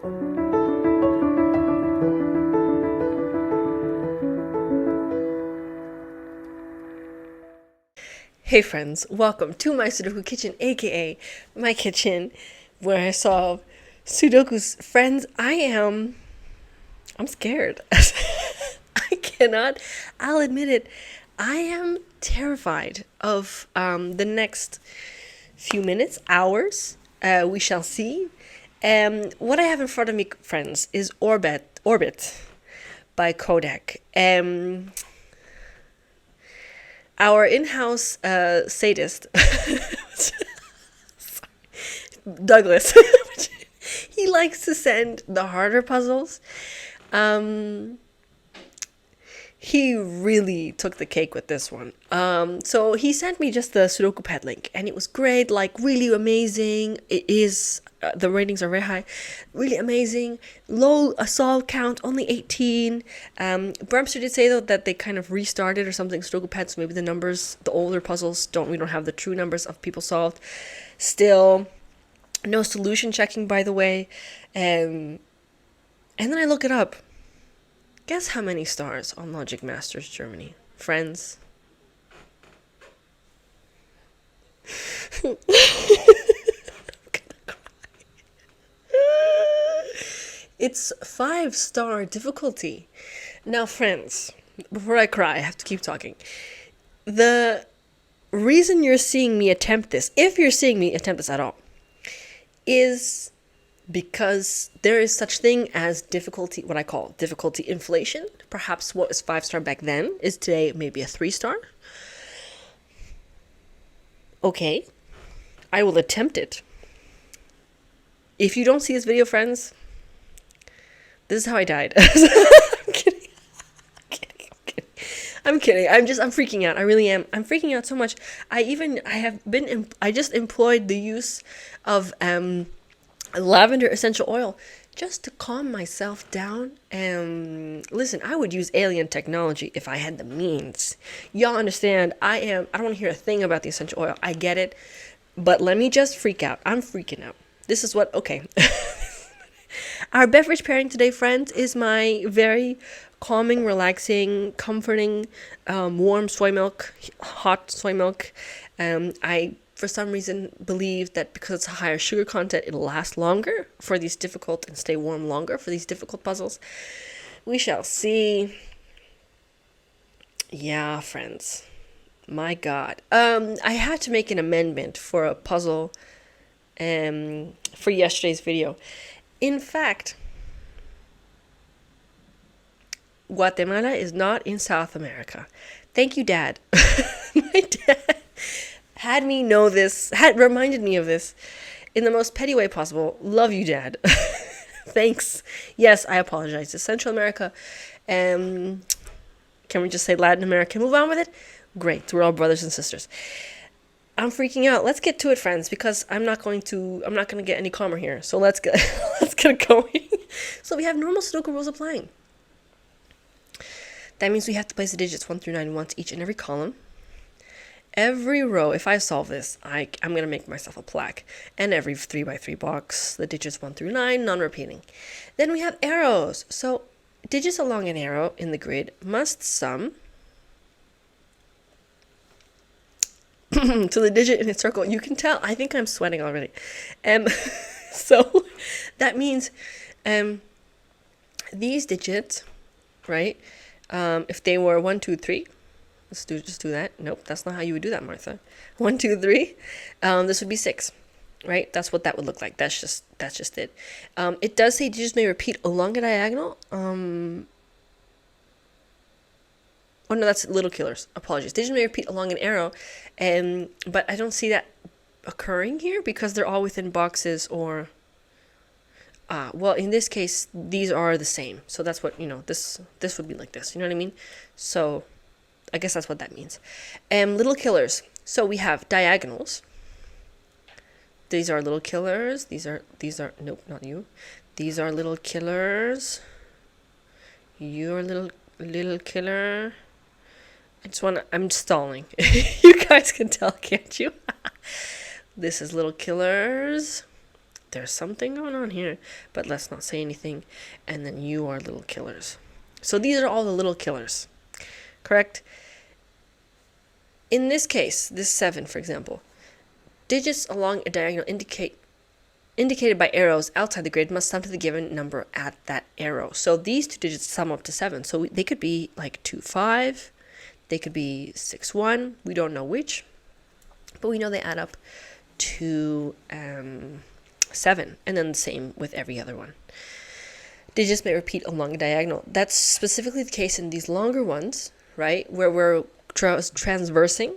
Hey friends, welcome to my Sudoku kitchen, aka my kitchen, where I solve Sudokus. Friends, I'm scared. I'll admit it, I am terrified of the next few minutes, hours. We shall see. What I have in front of me, friends, is Orbit by Qodec. Our in-house sadist, Douglas, he likes to send the harder puzzles. He really took the cake with this one. So he sent me just the Sudoku pad link, and it was great, like really amazing. It is, the ratings are very high, really amazing. Low solve count, only 18. Bremster did say though that they kind of restarted or something Sudoku pads, so maybe the numbers, the older puzzles, we don't have the true numbers of people solved. Still, no solution checking, by the way. And then I look it up. Guess how many stars on Logic Masters Germany? Friends? I'm gonna cry. It's 5-star difficulty. Now, friends, before I cry, I have to keep talking. The reason you're seeing me attempt this, if you're seeing me attempt this at all, is because there is such thing as difficulty, what I call difficulty inflation. Perhaps what was 5-star back then is today maybe a 3-star. Okay, I will attempt it. If you don't see this video, friends, this is how I died. I'm kidding. I'm kidding. I'm freaking out. I really am. I'm freaking out so much. I just employed the use of lavender essential oil just to calm myself down. Listen, I would use alien technology if I had the means. Y'all understand, I don't want to hear a thing about the essential oil. I get it, but let me just freak out. I'm freaking out. This is what, okay. Our beverage pairing today, friends, is my very calming, relaxing, comforting, warm soy milk, hot soy milk. I for some reason believe that because it's a higher sugar content, it'll last longer for these difficult and stay warm longer for these difficult puzzles. We shall see. Yeah, friends. My God. I had to make an amendment for a puzzle for yesterday's video. In fact, Guatemala is not in South America. Thank you, Dad. My dad had me know this, had reminded me of this in the most petty way possible. Love you, Dad. Thanks. Yes, I apologize. It's Central America. Can we just say Latin America? Move on with it? Great. We're all brothers and sisters. I'm freaking out. Let's get to it, friends, because I'm not going to get any calmer here. So let's get going. So we have normal Sudoku rules applying. That means we have to place the digits 1 through 9 once each in every column. Every row, if I solve this, I'm going to make myself a plaque. And every 3x3 box, the digits 1 through 9, non-repeating. Then we have arrows. So digits along an arrow in the grid must sum to the digit in a circle. You can tell, I think I'm sweating already. So that means these digits, right, if they were 1, 2, 3, just do that. Nope, that's not how you would do that, Martha. 1, 2, 3. This would be 6, right? That's what that would look like. That's just it. It does say digits may repeat along a diagonal. Oh no, that's little killers. Apologies. Digits may repeat along an arrow, but I don't see that occurring here because they're all within boxes or. Well, in this case, these are the same. So that's what, this would be like this. You know what I mean? So I guess that's what that means. Little killers. So we have diagonals. These are little killers. These are, nope, not you. These are little killers. You're little killer. I'm stalling. You guys can tell, can't you? This is little killers. there's something going on here, but let's not say anything. And then you are little killers. So these are all the little killers, correct? In this case, this 7, for example, digits along a diagonal indicated by arrows outside the grid must sum to the given number at that arrow. So these two digits sum up to 7. So they could be like 2, 5. They could be 6, 1. We don't know which, but we know they add up to 7. And then the same with every other one. Digits may repeat along a diagonal. That's specifically the case in these longer ones, right? Where we're transversing,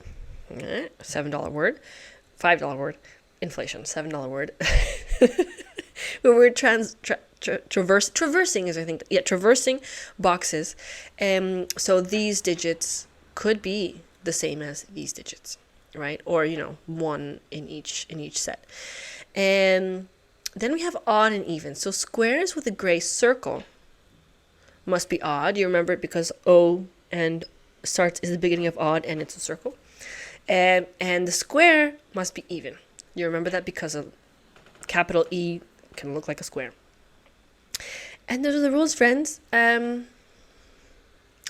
$7 word, $5 word, inflation, $7 word. Where we're traversing is, I think, traversing boxes. So these digits could be the same as these digits, right? Or, 1 in each set. And then we have odd and even. So squares with a gray circle must be odd. You remember it because O and starts is the beginning of odd and it's a circle. And the square must be even. You remember that because a capital E can look like a square. And those are the rules, friends. I'm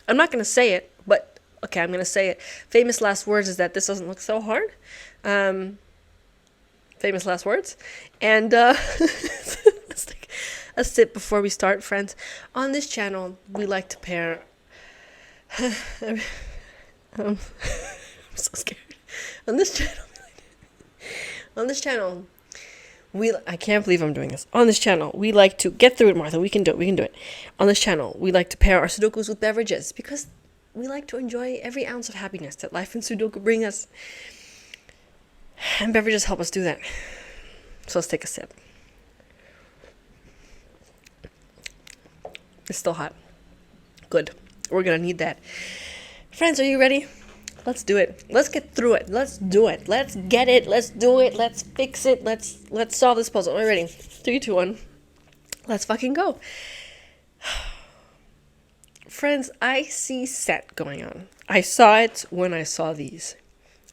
not going to say it, but okay, I'm going to say it. Famous last words is that this doesn't look so hard. Famous last words. And let's take a sip before we start, friends. On this channel, we like to pair... I'm so scared. On this channel, I can't believe I'm doing this. On this channel, we like to get through it, Martha. We can do it. On this channel, we like to pair our Sudokus with beverages because we like to enjoy every ounce of happiness that life and Sudoku bring us. And beverages help us do that. So let's take a sip. It's still hot. Good. We're going to need that. Friends, are you ready? Let's do it. Let's get through it. Let's do it. Let's get it. Let's do it. Let's fix it. Let's solve this puzzle. Are you ready? 3, 2, 1. Let's fucking go. Friends, I see set going on. I saw it when I saw these,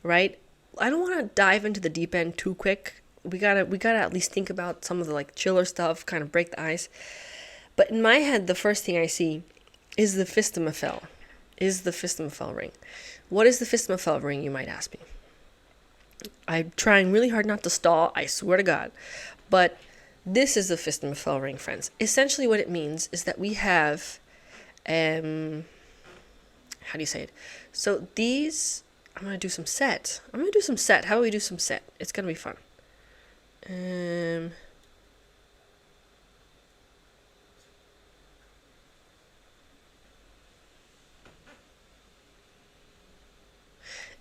right? I don't want to dive into the deep end too quick. We gotta at least think about some of the chiller stuff, kind of break the ice. But in my head, the first thing I see is the Fistomaphel. Is the Fistomaphel ring. What is the Fistomaphel ring, you might ask me? I'm trying really hard not to stall, I swear to God. But this is the Fistomaphel ring, friends. Essentially what it means is that we have, how do you say it? So these, I'm going to do some set. How do we do some set? It's going to be fun.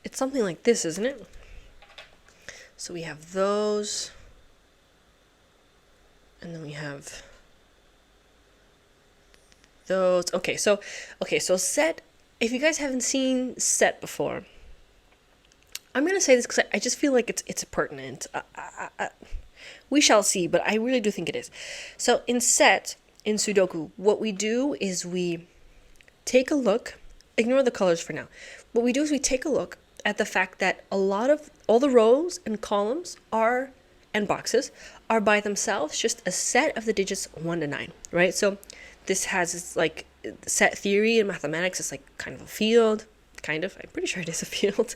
It's something like this, isn't it? So we have those. And then we have those. Okay, so set, if you guys haven't seen set before, I'm going to say this because I just feel like it's pertinent. We shall see, but I really do think it is. So in set, in Sudoku, what we do is we take a look, ignore the colors for now. What we do is we take a look at the fact that a lot of all the rows and columns and boxes are by themselves just a set of the digits 1 to 9, right? So this has its set theory in mathematics. It's kind of a field, I'm pretty sure it is a field.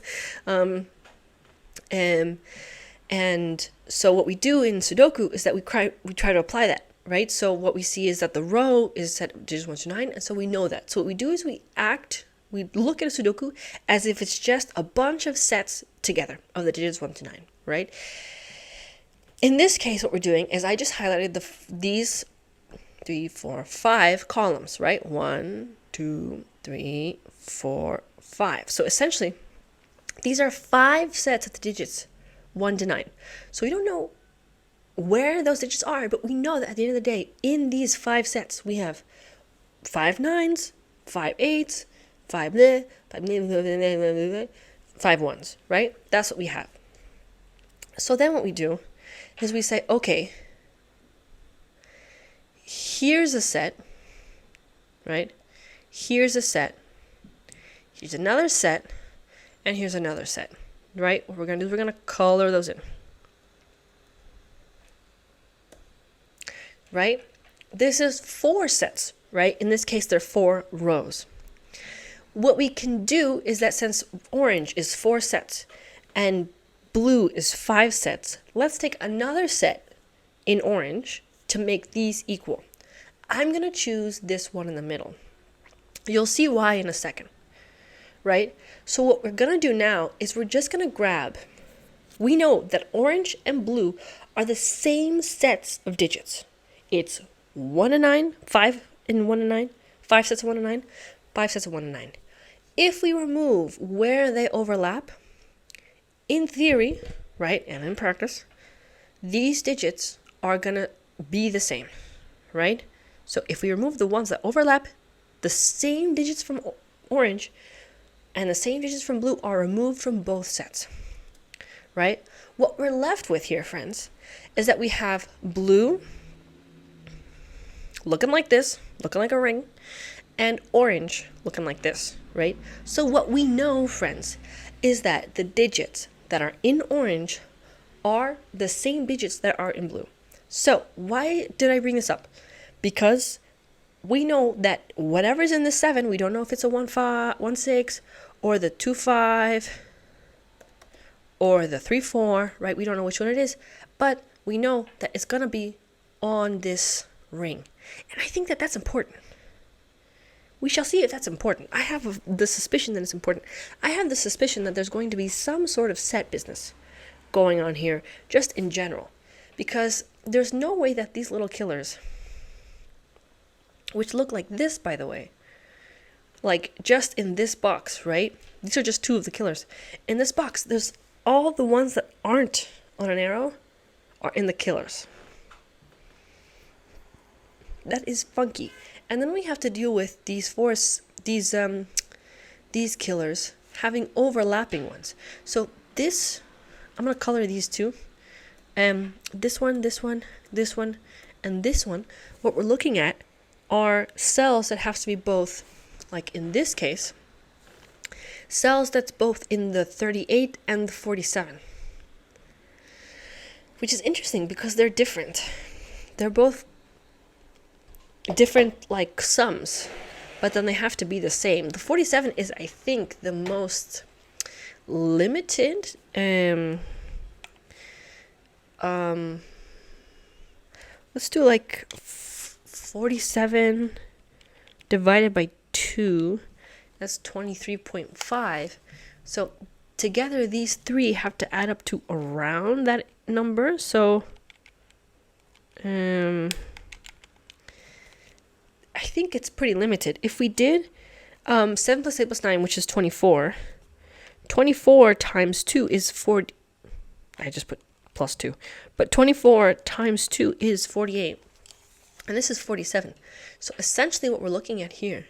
And so what we do in Sudoku is that we try to apply that, right? So what we see is that the row is set digits 1 to 9, and so we know that. So what we do is we look at a Sudoku as if it's just a bunch of sets together of the digits 1 to 9, right? In this case, what we're doing is I just highlighted these 3, 4, 5 columns, right? 1, 2, 3, 4, 5. So essentially, these are 5 sets of the digits 1 to 9. So we don't know where those digits are, but we know that at the end of the day, in these 5 sets, we have 5 9s, 5 8s, 5 bleh, 5 bleh, bleh, bleh, bleh, bleh, bleh, 5 1s, right? That's what we have. So then what we do is we say, okay, here's a set, right? Here's a set. Here's another set. And here's another set, right? What we're going to do is we're going to color those in. right? This is 4 sets, right? In this case, they're 4 rows. What we can do is that since orange is 4 sets and blue is 5 sets, let's take another set in orange to make these equal. I'm going to choose this one in the middle. You'll see why in a second, right? So what we're going to do now is we're just going to grab, we know that orange and blue are the same sets of digits. It's 1 and 9, 5 and 1 and 9, 5 sets of 1 and 9, 5 sets of 1 and 9. If we remove where they overlap, in theory, right, and in practice, these digits are going to be the same, right? So if we remove the ones that overlap, the same digits from orange and the same digits from blue are removed from both sets, right? What we're left with here, friends, is that we have blue looking like this, looking like a ring, and orange looking like this, right? So what we know, friends, is that the digits that are in orange are the same digits that are in blue. So why did I bring this up? Because we know that whatever's in the 7, we don't know if it's a 1 5, 1 6, or the 2 5, or the 3 4, right? We don't know which one it is, but we know that it's gonna be on this ring, and I think that that's important. We shall see if that's important. I have the suspicion that it's important. I have the suspicion that there's going to be some sort of set business going on here, just in general, because there's no way that these little killers, which look like this, by the way, like just in this box, right? These are just 2 of the killers. In this box, there's all the ones that aren't on an arrow are in the killers. That is funky. And then we have to deal with these killers having overlapping ones. So this, I'm gonna color these 2. This one, this one, this one, and this one. What we're looking at are cells that have to be both, like in this case, cells that's both in the 38 and the 47. Which is interesting because they're different. They're both different, like, sums, but then they have to be the same. The 47 is, I think, the most limited. Let's do like 47 divided by 2. That's 23.5. So together these 3 have to add up to around that number. So I think it's pretty limited. If we did 7 plus 8 plus 9, which is 24. 24 times 2 is 40. I just put plus 2. But 24 times 2 is 48. And this is 47. So essentially what we're looking at here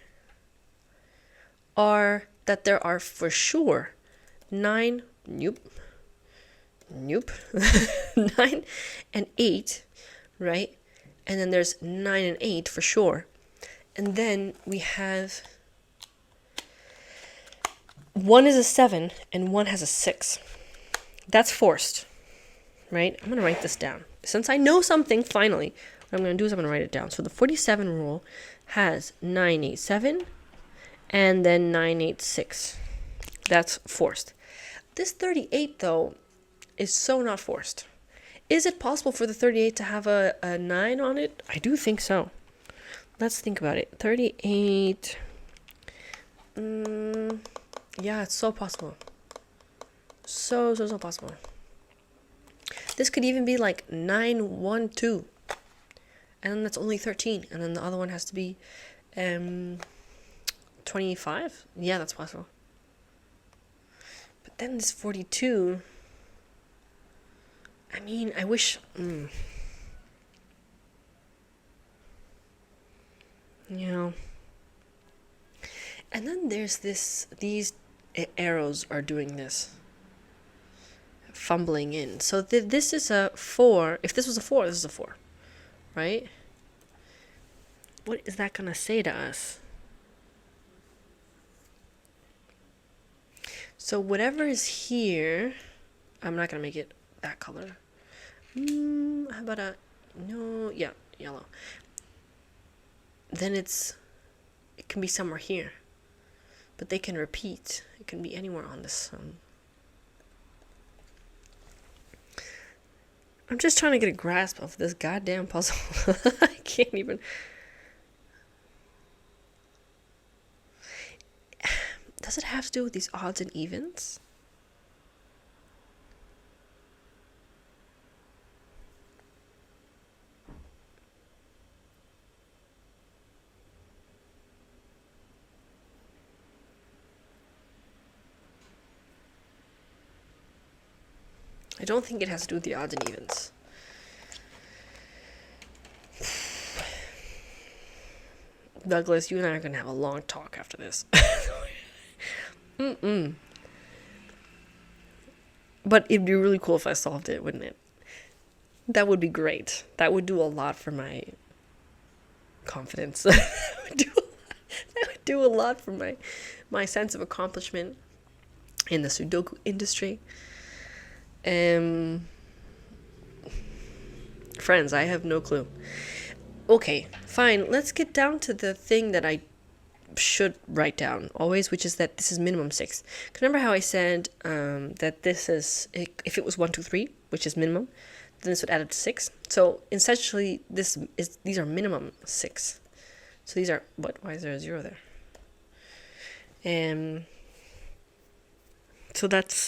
are that there are for sure 9, 9 and 8, right? And then there's 9 and 8 for sure. And then we have 1 is a 7 and 1 has a 6. That's forced, right? I'm going to write this down. Since I know something, finally, what I'm going to do is I'm going to write it down. So the 47 rule has 987 and then 986. That's forced. This 38, though, is so not forced. Is it possible for the 38 to have a 9 on it? I do think so. Let's think about it. 38. Yeah, it's so possible. So possible. This could even be like 912. And then that's only 13. And then the other one has to be 25. Yeah, that's possible. But then this 42. I mean, I wish... You know. And then there's these arrows are doing this. Fumbling in. So this is a 4. If this was a 4, this is a 4. Right? What is that going to say to us? So whatever is here, I'm not going to make it that color. How about a... No, yeah. yellow. Then it can be somewhere here. But they can repeat. It can be anywhere on this. I'm just trying to get a grasp of this goddamn puzzle. I can't even. Does it have to do with these odds and evens? I don't think it has to do with the odds and evens. Douglas, you and I are going to have a long talk after this. But it'd be really cool if I solved it, wouldn't it? That would be great. That would do a lot for my confidence. That would do a lot for my sense of accomplishment in the Sudoku industry. Friends, I have no clue. Okay, fine. Let's get down to the thing that I should write down always, which is that this is minimum 6. Remember how I said that this is, if it was 1, 2, 3, which is minimum, then this would add up to 6. So essentially, these are minimum 6. So these are what? Why is there a 0 there? So that's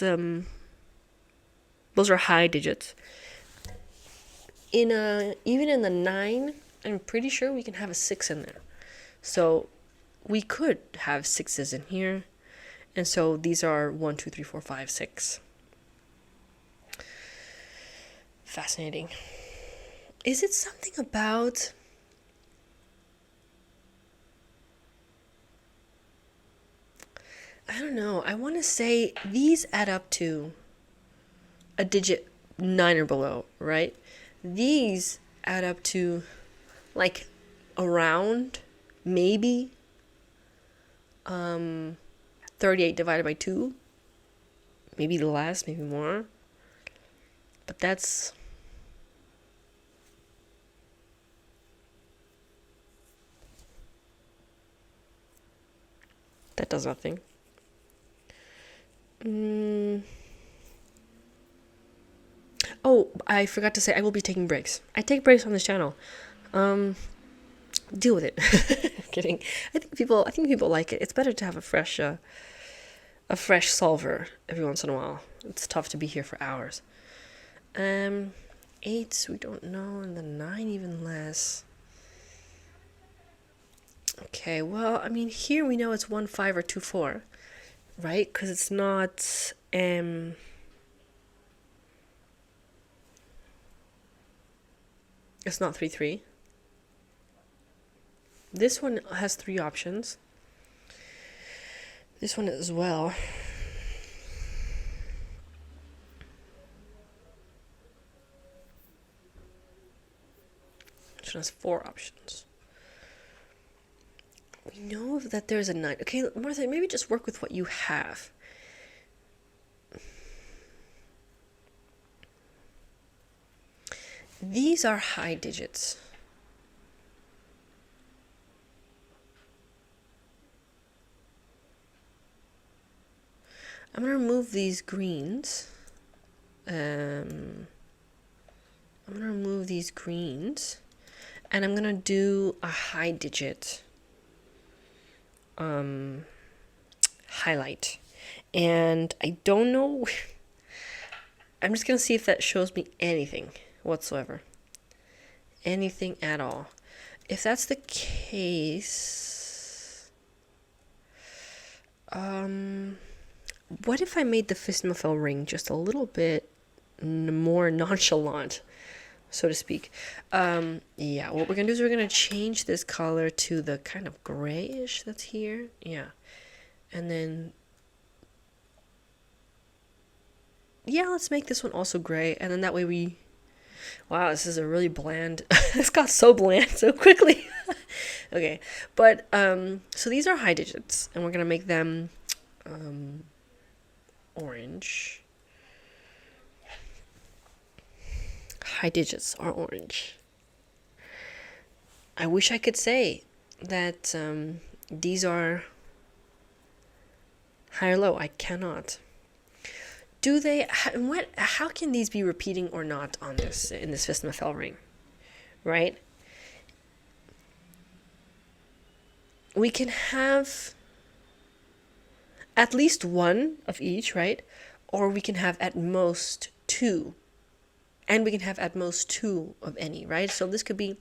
those are high digits. Even in the 9, I'm pretty sure we can have a 6 in there. So we could have 6s in here. And so these are 1, 2, 3, 4, 5, 6. Fascinating. Is it something about... I don't know. I want to say these add up to a digit 9 or below, right? These add up to like around maybe 38 divided by 2. Maybe less, maybe more. But that does nothing. Oh, I forgot to say I will be taking breaks. I take breaks on this channel. Deal with it. Kidding. I think people like it. It's better to have a fresh solver every once in a while. It's tough to be here for hours. 8 we don't know, and the 9 even less. Okay, well, I mean, here we know it's 1, 5 or 2, 4, right? Because it's not it's not 3, 3. This one has 3 options. This one as well. This one has 4 options. We know that there's a 9. Okay, Martha, maybe just work with what you have. These are high digits. I'm going to remove these greens. And I'm going to do a high digit highlight. And I don't know. I'm just going to see if that shows me anything whatsoever. Anything at all. If that's the case, what if I made the Fistmafel ring just a little bit more nonchalant, so to speak? Yeah, what we're gonna do is we're gonna change this color to the kind of grayish that's here. Yeah, and then let's make this one also gray, and then that way we... Wow, this is a really bland... This got so bland so quickly. Okay, but so these are high digits, and we're gonna make them orange. High digits are orange. I wish I could say that these are high or low. I cannot. Do they? How can these be repeating or not on this in this fifth Fell ring? Right? We can have at least one of each, right? Or we can have at most two. And we can have at most two of any, right? So this could be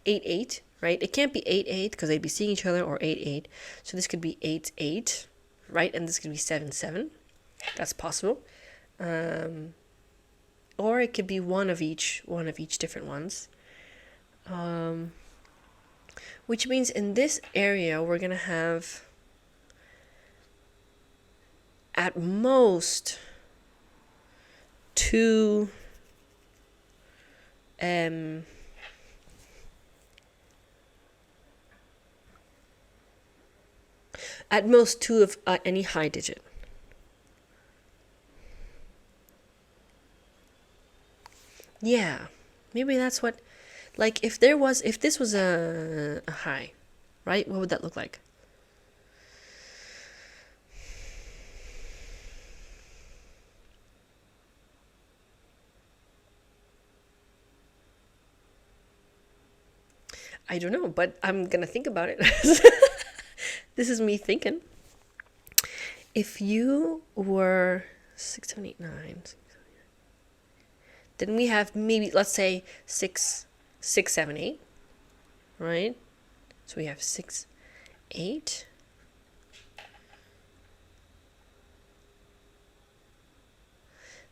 8-8, right? It can't be 8-8 because they'd be seeing each other, or 8-8. So this could be 8-8, right? And this could be 7-7. That's possible. Or it could be one of each different ones. Which means in this area, we're going to have at most two at most two of any high digit. Yeah, maybe that's what, like if this was a high, right? What would that look like? I don't know, but I'm gonna think about it. This is me thinking. If you were 6, 7, 8, 9, then we have maybe, let's say 6, 7, 8, right? So we have 6, 8.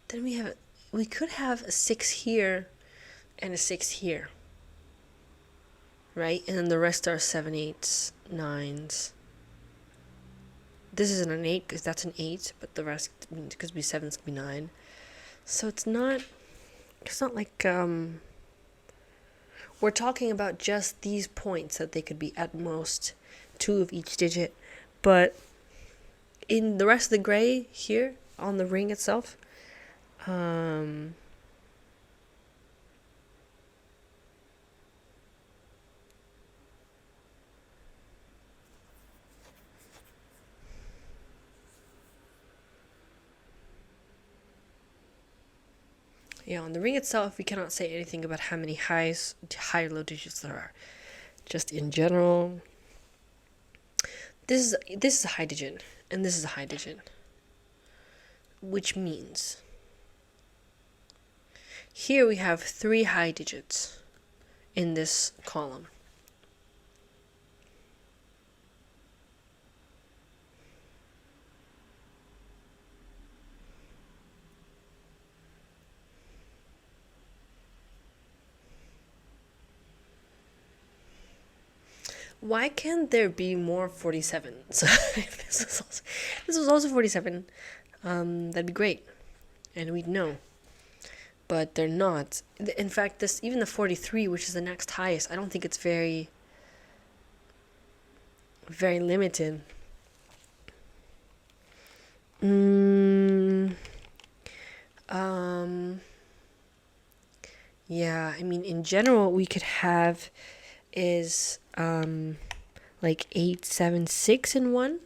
Then we could have a 6 here and a 6 here, right? And then the rest are 7, 8s, 9s. This isn't an 8 because that's an 8, but the rest could be 7s, could be 9. So it's not like we're talking about just these points that they could be at most two of each digit, but in the rest of the gray here on the ring itself, yeah, on the ring itself, we cannot say anything about how many high or low digits there are. Just in general, this is a high digit, and this is a high digit, which means here we have 3 high digits in this column. Why can't there be more 47s? This was also 47. That'd be great, and we'd know. But they're not. In fact, even the 43, which is the next highest, I don't think it's very, very limited. Yeah, I mean, in general, we could have is like 8, 7, 6 in one.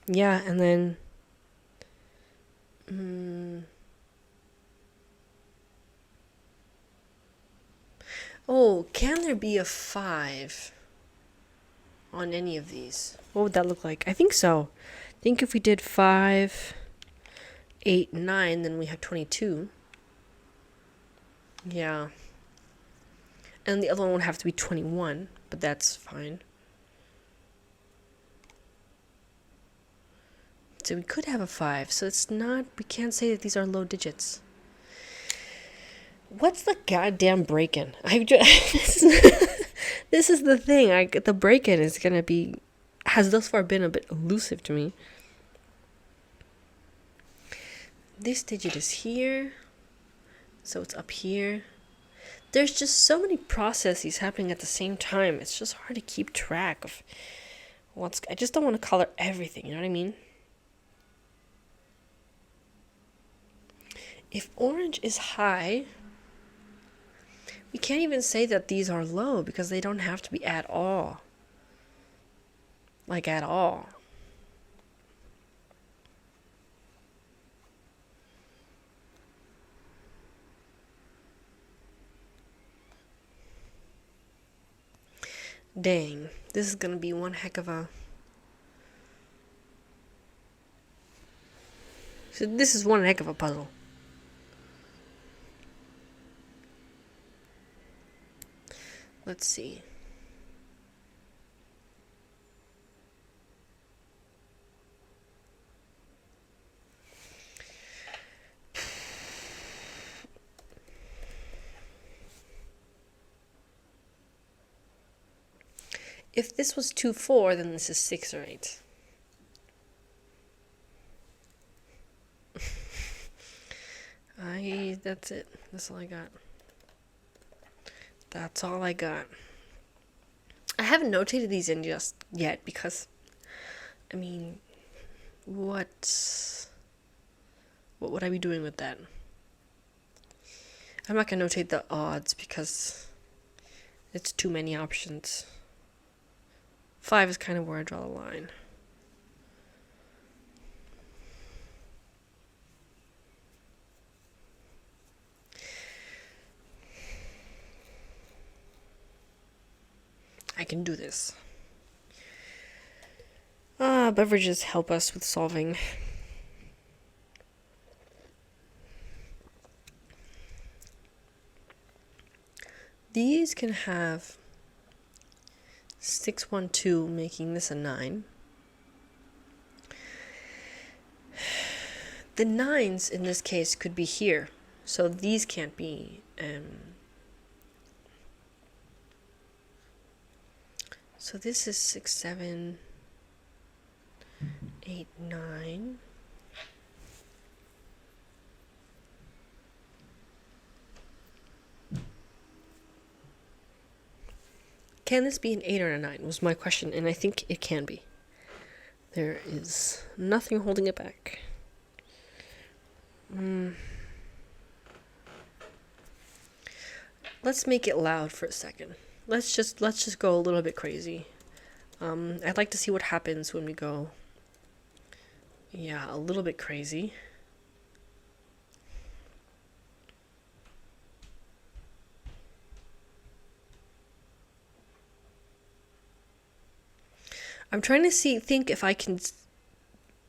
Yeah, and then oh, can there be a 5 on any of these? What would that look like? I think so. I think if we did 5, 8, 9, then we have 22. Yeah. And the other one would have to be 21, but that's fine. So we could have a 5. So it's not, we can't say that these are low digits. What's the goddamn break-in? This is the thing. The break-in is going to be, has thus far been a bit elusive to me. This digit is here. So it's up here. There's just so many processes happening at the same time. It's just hard to keep track of I just don't want to color everything, you know what I mean? If orange is high, We can't even say that these are low because they don't have to be at all. Like at all. Dang, this is gonna be one heck of a... So this is one heck of a puzzle. Let's see. If this was 2, 4, then this is 6 or 8. That's it. That's all I got. That's all I got. I haven't notated these in just yet because, I mean, what would I be doing with that? I'm not gonna notate the odds because it's too many options. 5 is kind of where I draw the line. I can do this. Beverages help us with solving. These can have 6, 1, 2, making this a 9. The 9s in this case could be here, so these can't be. So this is 6, 7, 8, 9. Can this be an 8 or a 9 was my question, and I think it can be. There is nothing holding it back. Let's make it loud for a second. Let's just go a little bit crazy. I'd like to see what happens when we go, yeah, a little bit crazy. I'm trying to think if I can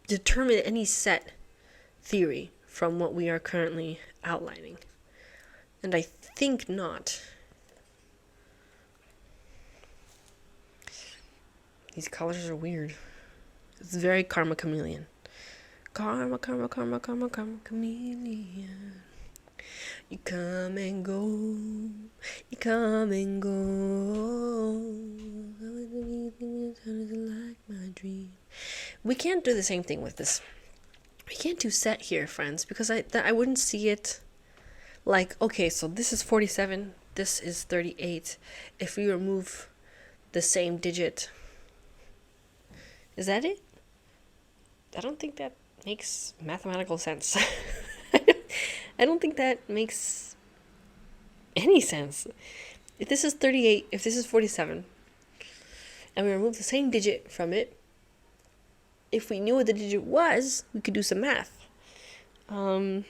determine any set theory from what we are currently outlining. And I think not. These colors are weird. It's very karma chameleon. Karma, karma, karma, karma, karma chameleon. You come and go. You come and go. Like my dream. We can't do the same thing with this. We can't do set here, friends, because I wouldn't see it. Like, okay, so this is 47. This is 38. If we remove the same digit. Is that it? I don't think that makes mathematical sense. I don't think that makes any sense. If this is 38, if this is 47, and we remove the same digit from it, if we knew what the digit was, we could do some math. No.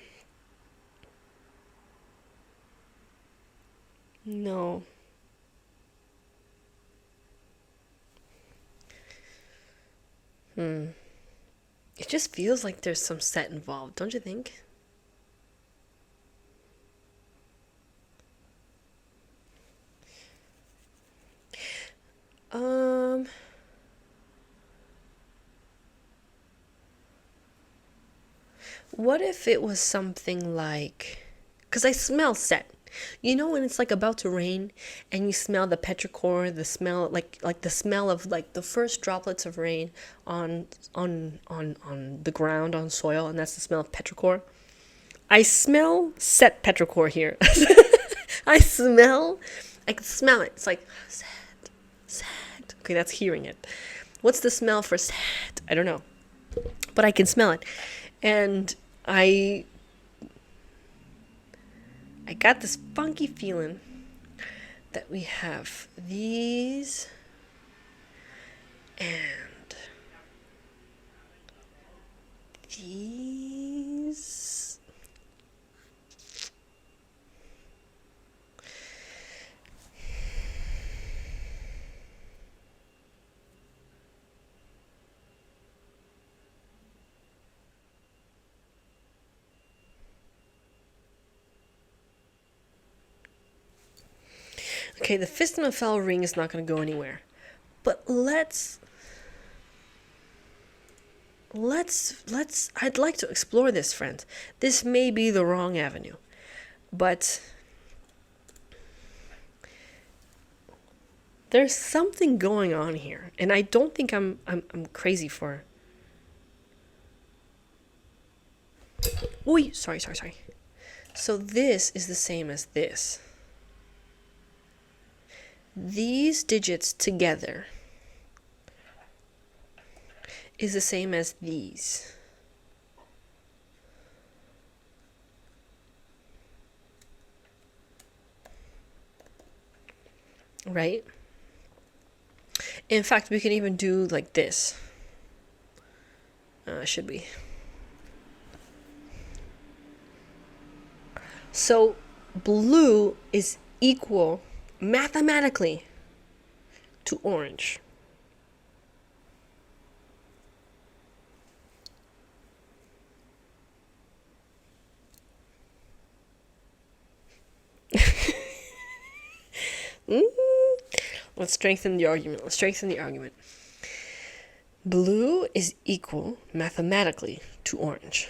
It just feels like there's some set involved, don't you think? What if it was something like, because I smell set. You know when it's like about to rain and you smell the petrichor, the smell like the smell of like the first droplets of rain on the ground, on soil, and that's the smell of petrichor. I smell set petrichor here. I can smell it. It's like sad. Okay, that's hearing it. What's the smell for sad? I don't know. But I can smell it. And I got this funky feeling that we have these and these. Okay, the fist and the fell ring is not going to go anywhere. But let's I'd like to explore this, friend. This may be the wrong avenue, but there's something going on here, and I don't think I'm crazy for. Oi, sorry. So this is the same as this. These digits together is the same as these. Right? In fact, we can even do like this. Should we? So blue is equal mathematically to orange. Let's strengthen the argument. Blue is equal mathematically to orange.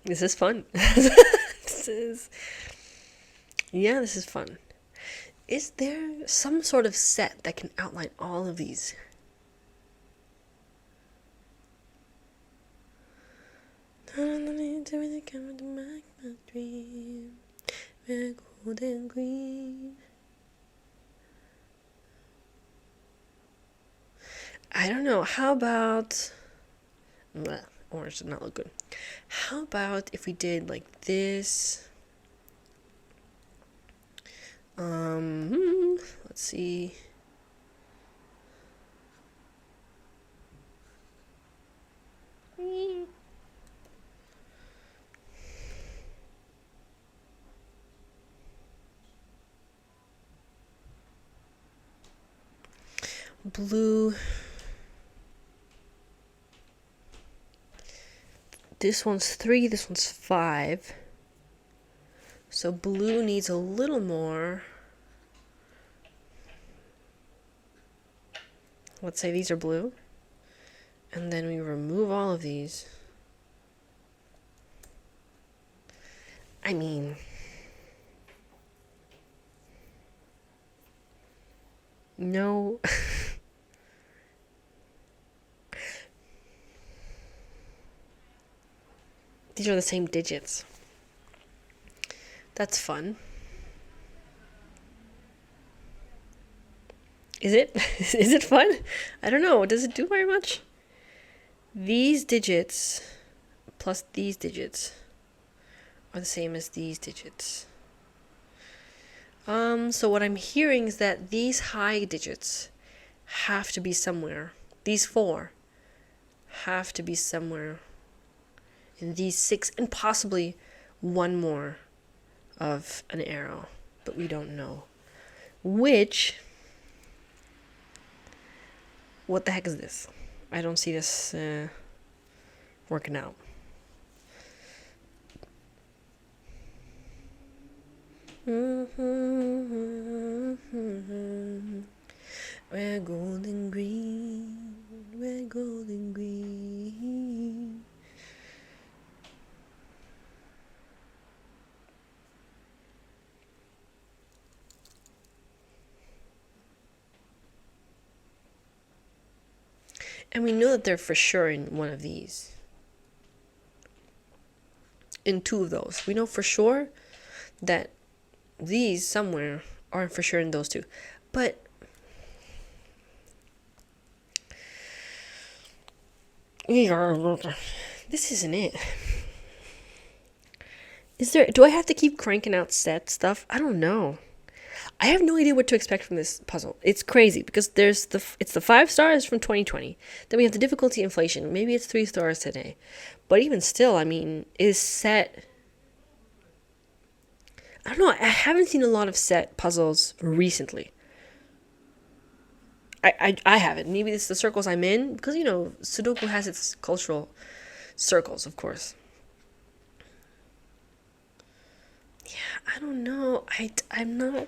This is fun. This is fun. Is there some sort of set that can outline all of these? I don't know. How about... orange does not look good. How about if we did like this? Let's see. Blue. This one's 3, this one's 5. So blue needs a little more. Let's say these are blue. And then we remove all of these. I mean... no... These are the same digits. That's fun. Is it? Is it fun? I don't know. Does it do very much? These digits plus these digits are the same as these digits. So what I'm hearing is that these high digits have to be somewhere. These 4 have to be somewhere in these 6, and possibly one more of an arrow, but we don't know which. What the heck is this? I don't see this working out. We're golden green, we're golden green. And we know that they're for sure in one of these. In two of those. We know for sure that these somewhere are for sure in those two. But this isn't it. Do I have to keep cranking out set stuff? I don't know. I have no idea what to expect from this puzzle. It's crazy because it's the 5 stars from 2020. Then we have the difficulty inflation. Maybe it's 3 stars today. But even still, I mean, is set... I don't know. I haven't seen a lot of set puzzles recently. I haven't. Maybe it's the circles I'm in. Because, Sudoku has its cultural circles, of course. Yeah, I don't know. I'm not...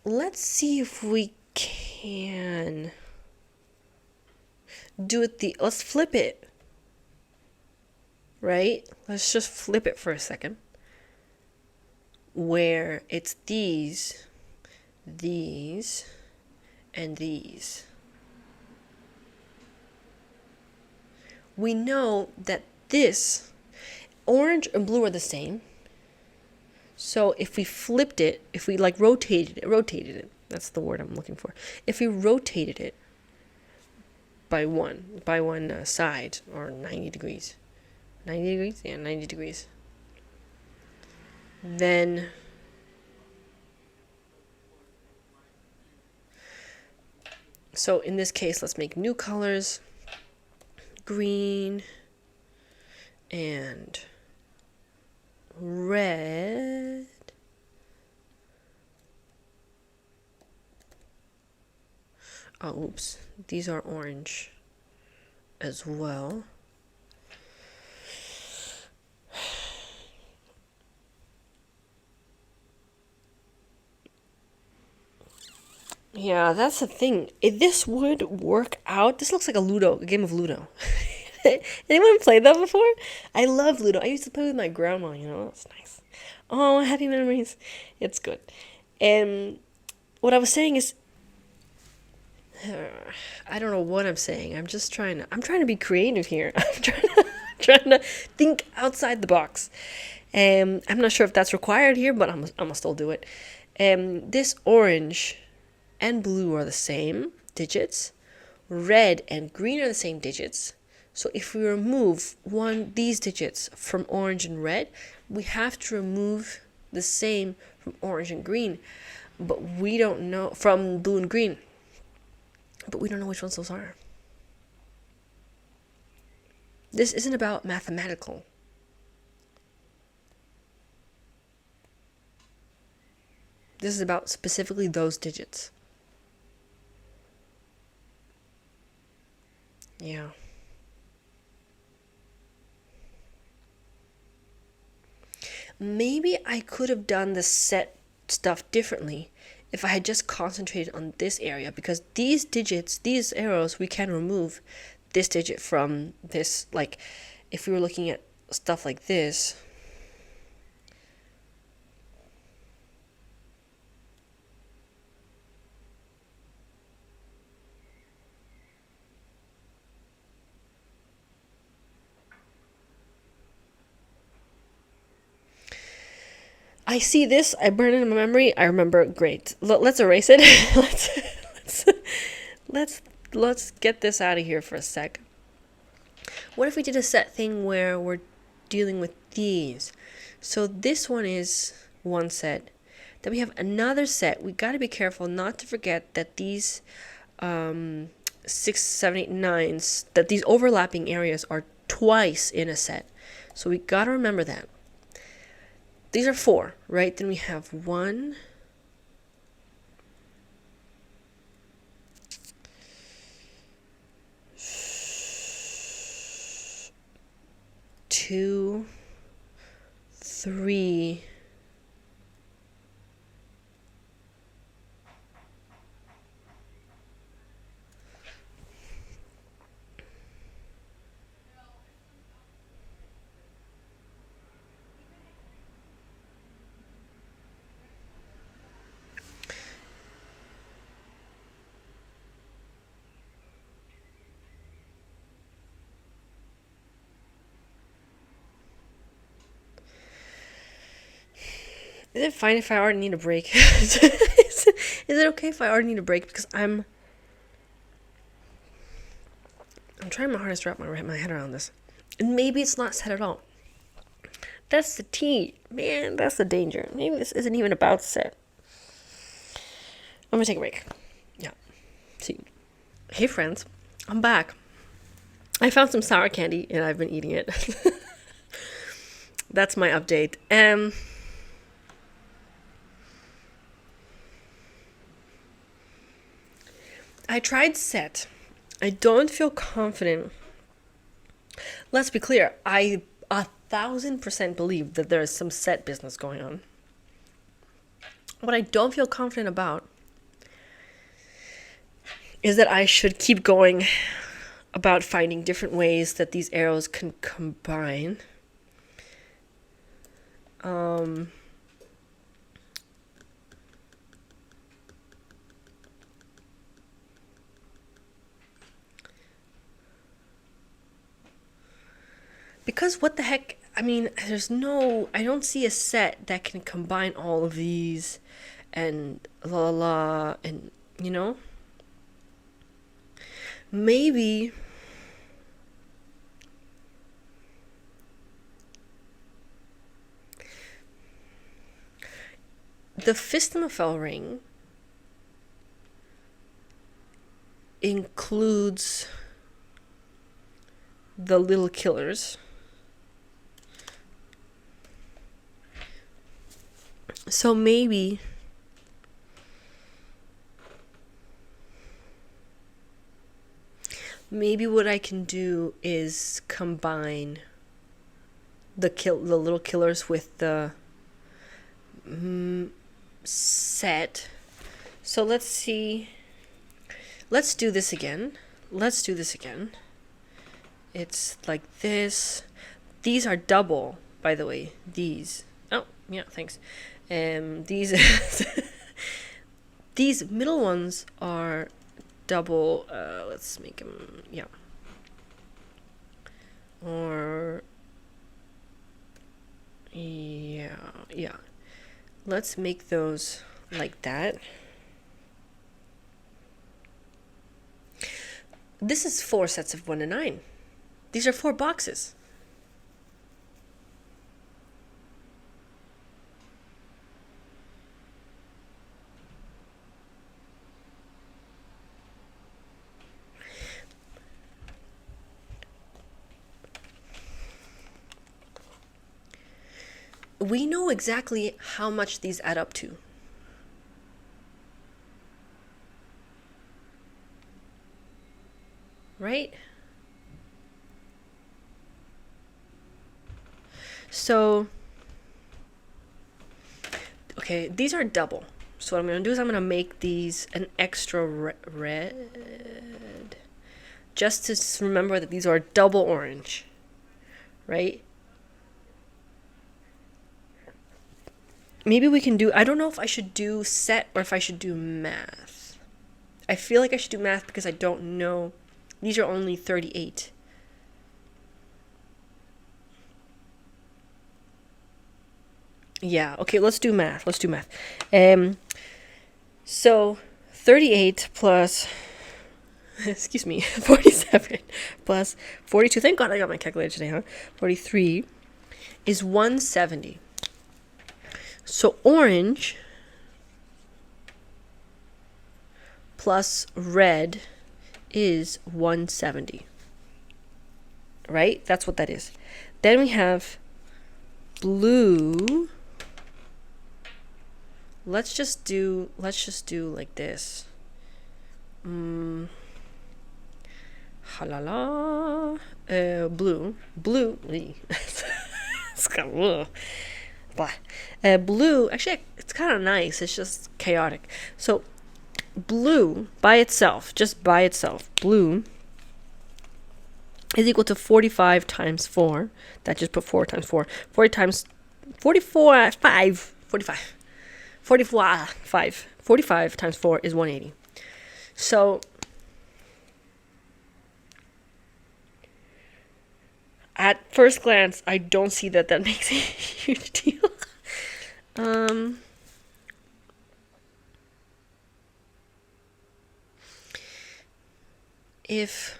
Let's see if we can do it let's flip it. Right? Let's just flip it for a second. Where it's these, and these. We know that this, orange and blue are the same. So if we flipped it, if we rotated it, that's the word I'm looking for. If we rotated it by one side, or 90 degrees. 90 degrees? Yeah, 90 degrees. Then so in this case, let's make new colors. Green and red. Oh, oops. These are orange as well. Yeah, that's the thing. If this would work out, this looks like a game of Ludo. Anyone played that before? I love Ludo. I used to play with my grandma, It's nice. Oh, happy memories. It's good. And what I was saying is, I don't know what I'm saying. I'm trying to be creative here. I'm trying to think outside the box. I'm not sure if that's required here, but I'm gonna still do it. This orange and blue are the same digits. Red and green are the same digits. So if we remove these digits from orange and red, we have to remove the same from orange and green. But we don't know from blue and green. But we don't know which ones those are. This isn't about mathematical. This is about specifically those digits. Yeah. Maybe I could have done the set stuff differently if I had just concentrated on this area, because these digits, these arrows, we can remove this digit from this. Like, if we were looking at stuff like this, I see this, I burn it in my memory, I remember. Great. Let's erase it. let's get this out of here for a sec. What if we did a set thing where we're dealing with these? So this one is one set. Then we have another set. We got to be careful not to forget that these 6, 7, 8, 9s, that these overlapping areas are twice in a set. So we got to remember that. These are 4, right? Then we have 1, 2, 3, 4. Is it fine if I already need a break? Is it okay if I already need a break? Because I'm trying my hardest to wrap my head around this. And maybe it's not set at all. That's the tea. Man, that's the danger. Maybe this isn't even about set. I'm gonna take a break. Yeah. See. Hey friends, I'm back. I found some sour candy and I've been eating it. That's my update. I tried set. I don't feel confident. Let's be clear. I 1,000% believe that there is some set business going on. What I don't feel confident about is that I should keep going about finding different ways that these arrows can combine. Because what the heck, I mean, I don't see a set that can combine all of these and la la la, and, you know? Maybe the Fistemafell ring includes the little killers. So maybe what I can do is combine the little killers with the set. So let's see. Let's do this again. It's like this. These are double, by the way. These. Oh, yeah, thanks. These these middle ones are double. Let's make them, yeah. Or yeah. Let's make those like that. This is 4 sets of 1 to 9. These are 4 boxes. We know exactly how much these add up to. Right? So, okay, these are double. So what I'm going to do is I'm going to make these an extra red. Just to remember that these are double orange. Right? Maybe we can do, I don't know if I should do set or if I should do math. I feel like I should do math because I don't know. These are only 38. Yeah, okay, let's do math. So 38 plus, excuse me, 47 plus 42. Thank God I got my calculator today, huh? 43 is 170. So orange plus red is 170. Right? That's what that is. Then we have blue. Let's just do like this. Halala. Blue. It's kind of blah. Blue, actually, it's kind of nice. It's just chaotic. So, blue by itself, blue is equal to 45 times 4. That just put 4 times 4. 40 times 44, 5. 45 times 4 is 180. So, at first glance, I don't see that makes a huge deal. Um, if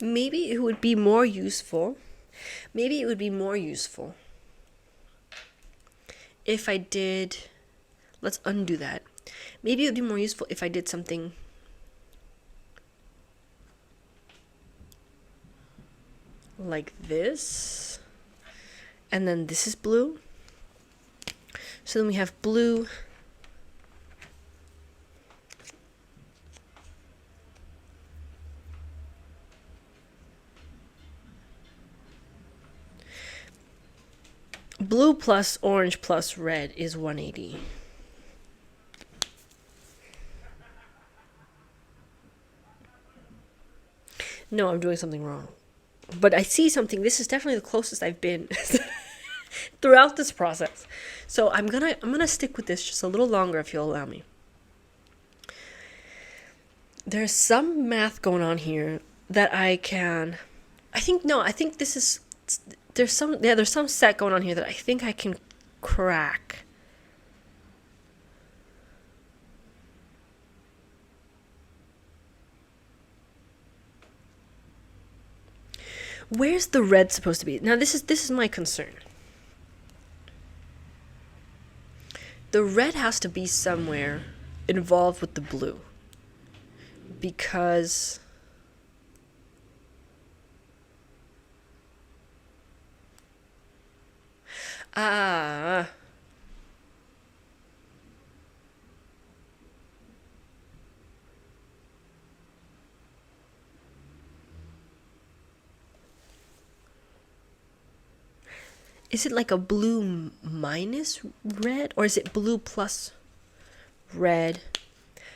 maybe it would be more useful. Maybe it would be more useful if I did. Let's undo that. Maybe it would be more useful if I did something like this. And then this is blue. So then we have blue. Blue plus orange plus red is 180. No, I'm doing something wrong. But I see something. This is definitely the closest I've been throughout this process. So I'm gonna stick with this just a little longer if you'll allow me. There's some math going on here that I think this is there's some set going on here that I think I can crack. Where's the red supposed to be? Now this is my concern. The red has to be somewhere involved with the blue. Because is it like a blue minus red, or is it blue plus red?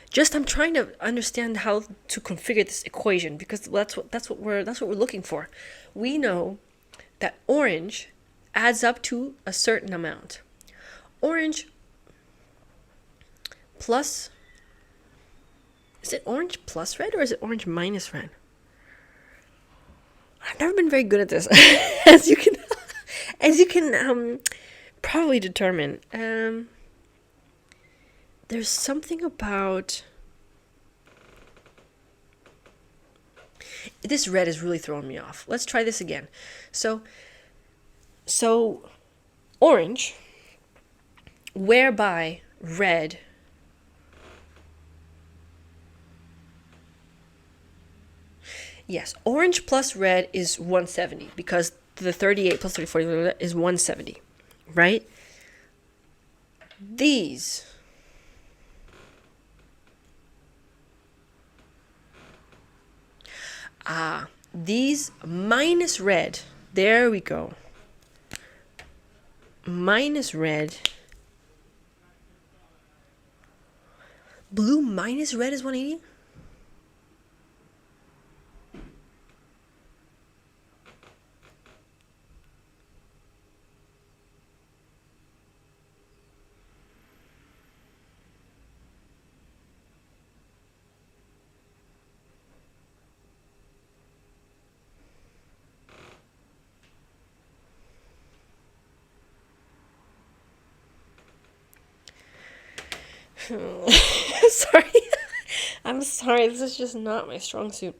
Just I'm trying to understand how to configure this equation, because that's what we're looking for. We know that orange adds up to a certain amount. Orange plus, is it orange plus red or is it orange minus red? I've never been very good at this, as you can probably determine. There's something about this red is really throwing me off. Let's try this again. So orange, whereby red yes, orange plus red is 170, because the 38 plus 30, 40 is 170, right? These minus red, there we go. Minus red. Blue minus red is 180? Sorry. I'm sorry. This is just not my strong suit.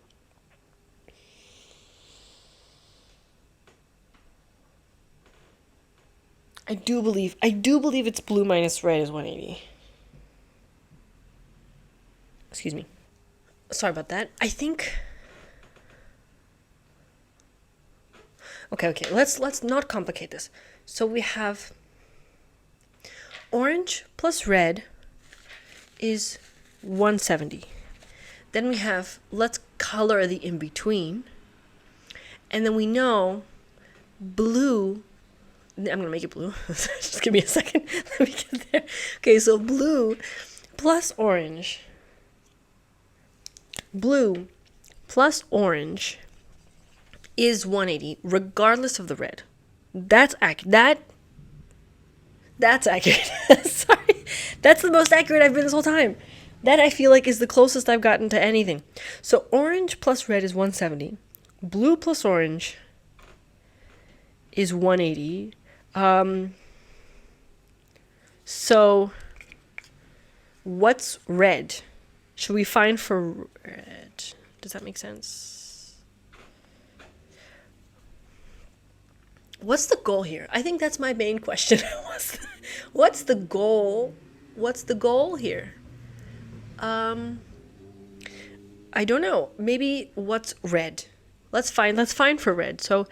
I do believe it's blue minus red is 180. Excuse me. Sorry about that. I think. Okay. Let's not complicate this. So we have orange plus red is 170. Then we have, let's color the in between. And then we know blue I'm going to make it blue. Just give me a second. Let me get there. Okay, so blue plus orange. Blue plus orange is 180, regardless of the red. That's accurate. That's accurate. Sorry. That's the most accurate I've been this whole time. That I feel like is the closest I've gotten to anything. So orange plus red is 170. Blue plus orange is 180. So what's red? Should we find for red? Does that make sense? What's the goal here? I think that's my main question. What's the goal? What's the goal here? I don't know. Maybe what's red? Let's find for red. So,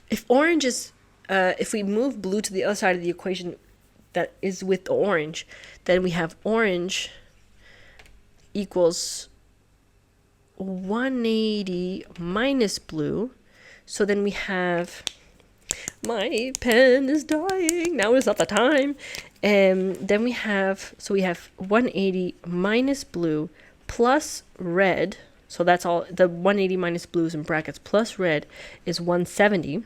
if orange is, if we move blue to the other side of the equation that is with the orange, then we have orange equals 180 minus blue. So then we have, my pen is dying. Now is not the time. And then we have 180 minus blue plus red. So that's all, the 180 minus blue is in brackets, plus red is 170.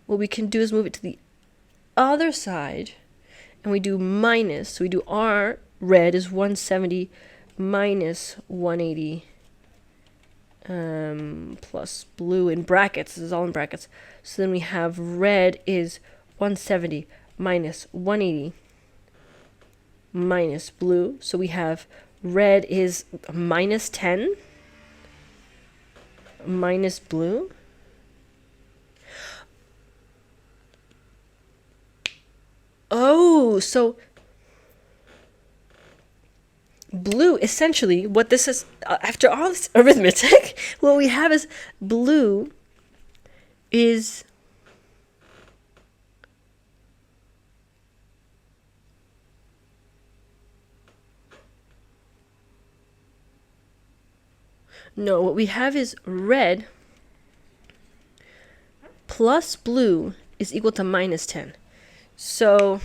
What we can do is move it to the other side, and we do minus. So we do our red is 170 minus 180 plus blue in brackets. This is all in brackets. So then we have red is 170 minus 180 minus blue. So we have red is minus 10 minus blue. Oh, so blue, essentially, what this is, after all this arithmetic, what we have is blue is no, what we have is red plus blue is equal to minus 10. So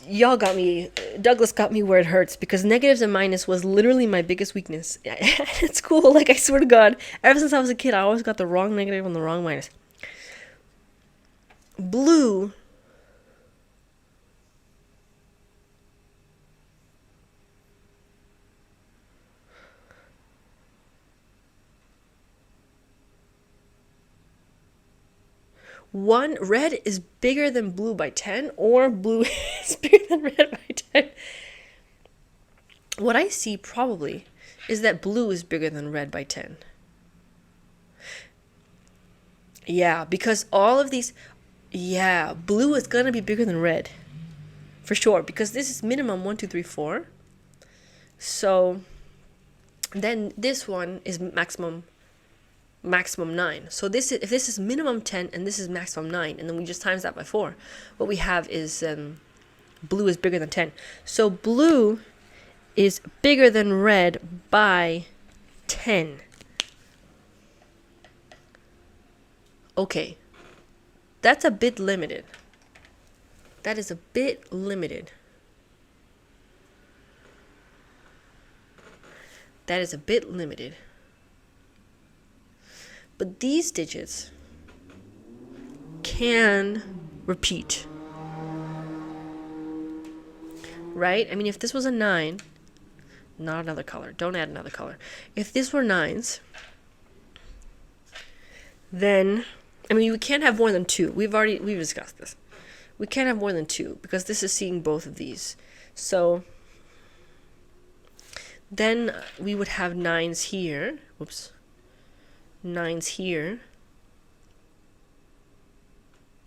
y'all got me, Douglas got me where it hurts, because negatives and minus was literally my biggest weakness at school. Like, I swear to God, ever since I was a kid, I always got the wrong negative and the wrong minus. Blue red is bigger than blue by 10, or blue is bigger than red by 10. What I see probably is that blue is bigger than red by 10. Yeah, because all of these, yeah, blue is going to be bigger than red. For sure, because this is minimum 1, 2, 3, 4. So then this one is maximum 9. So this is, if this is minimum 10 and this is maximum 9, and then we just times that by 4, what we have is blue is bigger than 10. So blue is bigger than red by 10. Okay, that's a bit limited. That is a bit limited. That is a bit limited. But these digits can repeat, right? I mean, if this was a 9, not another color, don't add another color. If this were 9s, then, I mean, we can't have more than 2. We've discussed this. We can't have more than 2, because this is seeing both of these. So then we would have 9s here. Whoops. 9s here,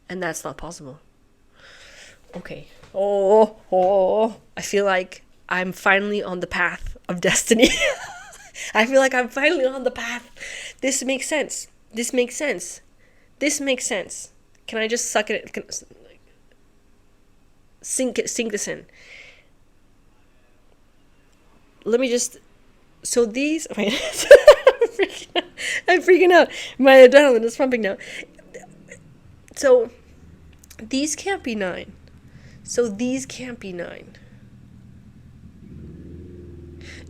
and that's not possible. Okay. I feel like I'm finally on the path of destiny. I feel like I'm finally on the path. This makes sense. This makes sense. This makes sense. Can I just suck it? sink this in. Let me just, so these, wait, I'm freaking out. My adrenaline is pumping now. So these can't be 9. So these can't be 9.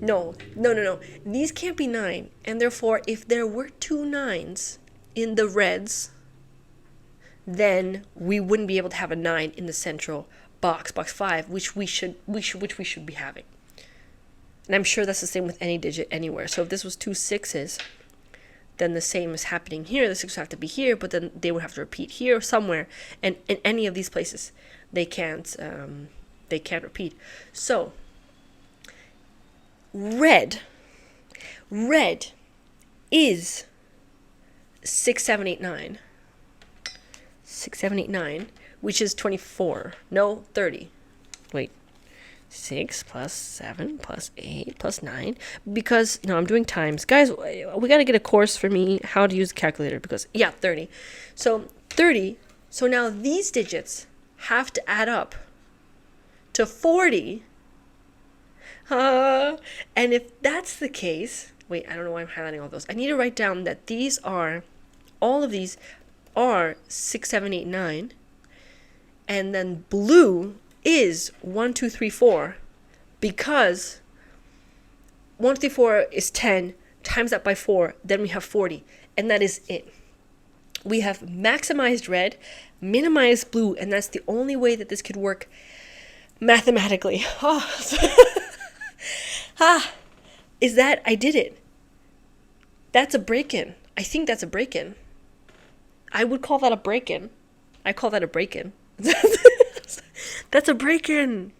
No. These can't be 9. And therefore, if there were 2 9s in the reds, then we wouldn't be able to have a 9 in the central box 5, which we should be having. And I'm sure that's the same with any digit anywhere. So if this was 2 6s, then the same is happening here. The 6 would have to be here, but then they would have to repeat here somewhere. And in any of these places, they can't repeat. So red is 6 7 8 9. 6 7 8 9, which is 24. No, 30. Wait. 6 plus 7 plus 8 plus 9, because I'm doing times, guys. We got to get a course for me how to use a calculator, because 30. So 30. So now these digits have to add up to 40. And if that's the case, wait, I don't know why I'm highlighting all those. I need to write down that all of these are 6 7 8 9, and then blue is 1 2 3 4, because 1 2 3 4 is 10, times that by 4, then we have 40, and that is it. We have maximized red, minimized blue, and that's the only way that this could work mathematically. Is that I did it? That's a break-in. I think that's a break-in. I would call that a break-in. I call that a break-in. That's a break-in.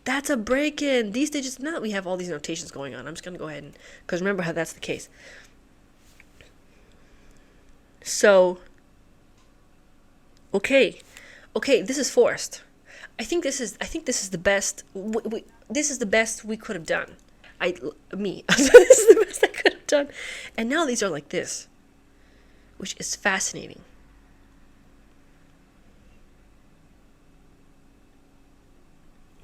That's a break-in. These digits, now that we have all these notations going on, I'm just going to go ahead and, because remember how that's the case. So, okay, this is forced. I think this is the best. This is the best we could have done. This is the best I could have done. And now these are like this, which is fascinating.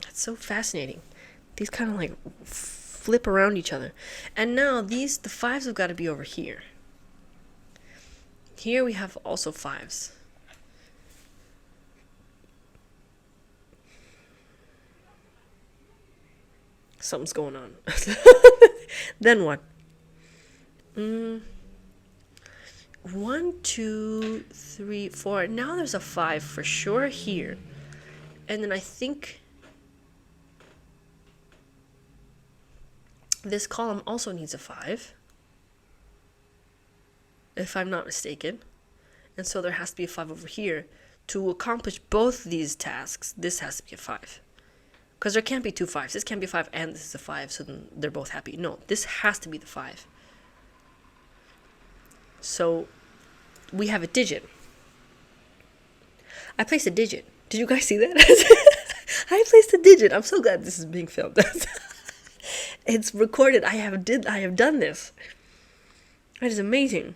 That's so fascinating. These kind of like flip around each other. And now the 5s have got to be over here. Here we have also 5s. Something's going on. Then what? 1 2 3 4. Now there's a 5 for sure here. And then I think this column also needs a 5, if I'm not mistaken. And so there has to be a 5 over here. To accomplish both these tasks, this has to be a 5. Because there can't be 2 5s. This can't be a 5 and this is a 5, so then they're both happy. No, this has to be the 5. So we have a digit. I placed a digit. Did you guys see that? I placed a digit. I'm so glad this is being filmed. It's recorded. I have done this. That is amazing.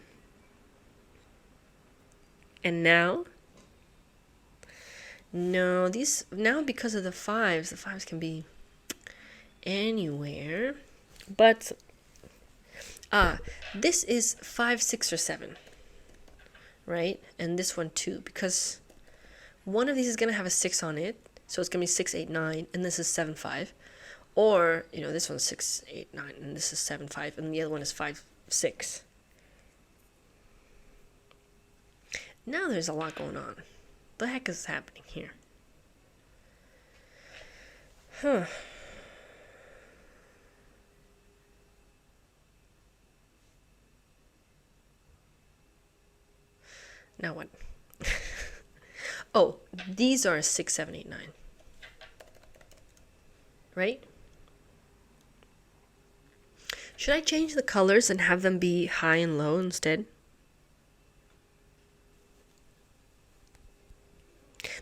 And now, no, now because of the 5s can be anywhere. But this is 5 6 or 7, right? And this one too, because one of these is going to have a 6 on it, so it's going to be 6 8 9, and this is 7 5. Or, this one's 6 8 9, and this is 7 5, and the other one is 5 6. Now there's a lot going on. The heck is happening here? Huh. Now what? Oh, these are 6 7 8 9. Right? Should I change the colors and have them be high and low instead?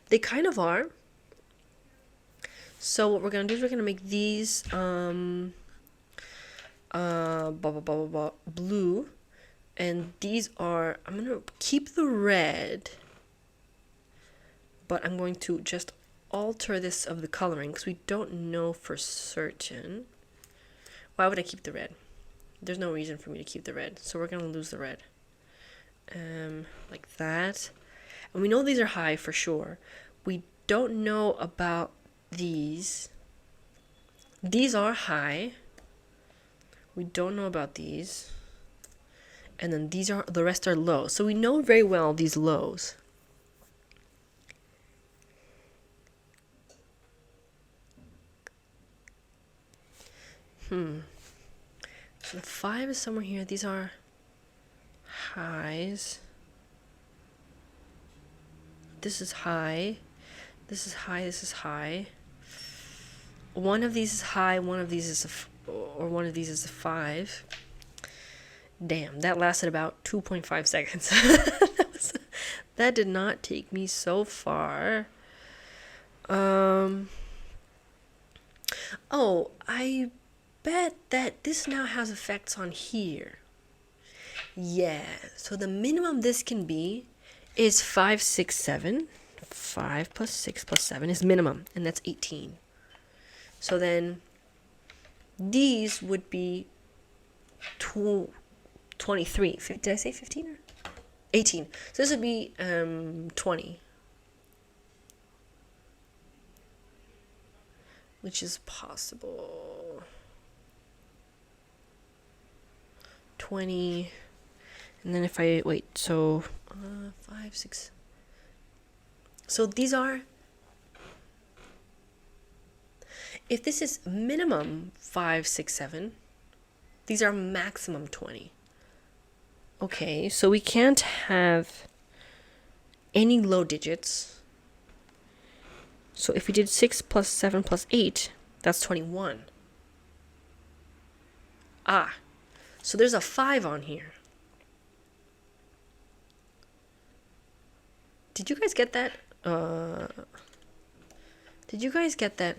They kind of are. So what we're going to do is we're going to make these blue. And these are, I'm going to keep the red, but I'm going to just alter this of the coloring because we don't know for certain. Why would I keep the red? There's no reason for me to keep the red, so we're going to lose the red. Like that. And we know these are high for sure. We don't know about these. These are high. We don't know about these. And then these are, the rest are low. So we know very well these lows. So the 5 is somewhere here. These are highs. This is high. This is high. This is high. One of these is high. One of these is one of these is a 5. Damn, that lasted about 2.5 seconds. That did not take me so far. Oh, I bet that this now has effects on here. Yeah, so the minimum this can be is 5, 6, 7. 5 plus 6 plus 7 is minimum, and that's 18. So then these would be 23. Did I say 15 or 18? So this would be 20. Which is possible. 20. And then if I wait, so 5, 6. So these are, if this is minimum 5, 6, 7, these are maximum 20. Okay, so we can't have any low digits. So if we did 6 plus 7 plus 8, that's 21. Ah, so there's a 5 on here. Did you guys get that? Did you guys get that?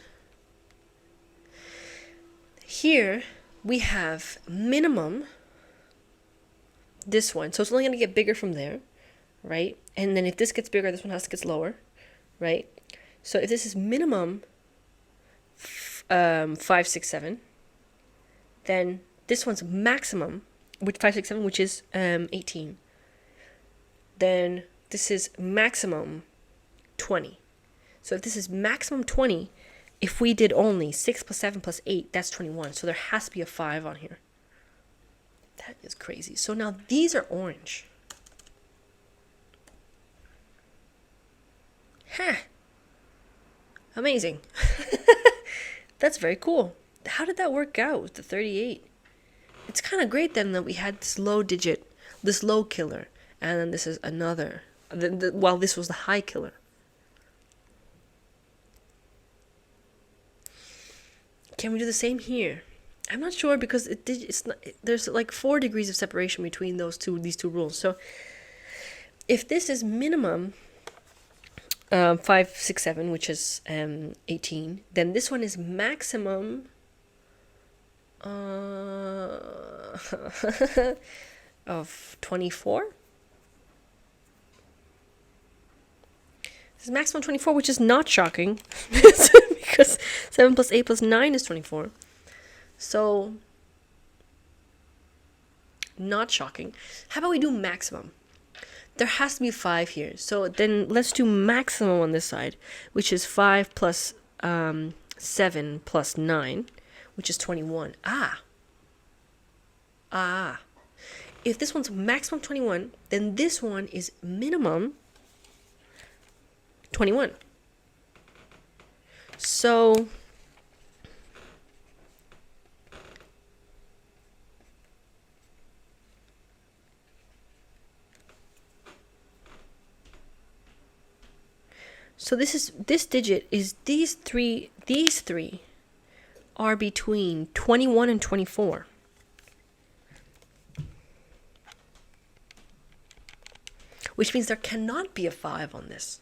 Here we have minimum, this one. So it's only going to get bigger from there, right? And then if this gets bigger, this one has to get lower, right? So if this is minimum 5, 6, 7, then this one's maximum, with 5, 6, 7, which is 18. Then this is maximum 20. So if this is maximum 20, if we did only 6 plus 7 plus 8, that's 21. So there has to be a 5 on here. That is crazy. So now these are orange. Huh. Amazing. That's very cool. How did that work out with the 38? It's kind of great then that we had this low digit, this low killer, and then this is another. While this was the high killer. Can we do the same here? I'm not sure because it's not, there's like 4 degrees of separation between these two rules. So if this is minimum 5, 6, 7, which is 18, then this one is maximum of 24. This is maximum 24, which is not shocking because 7 plus 8 plus 9 is 24. So, not shocking. How about we do maximum? There has to be 5 here. So then let's do maximum on this side, which is 5 plus 7 plus 9, which is 21. If this one's maximum 21, then this one is minimum 21. So this digit is these three are between 21 and 24. Which means there cannot be a 5 on this.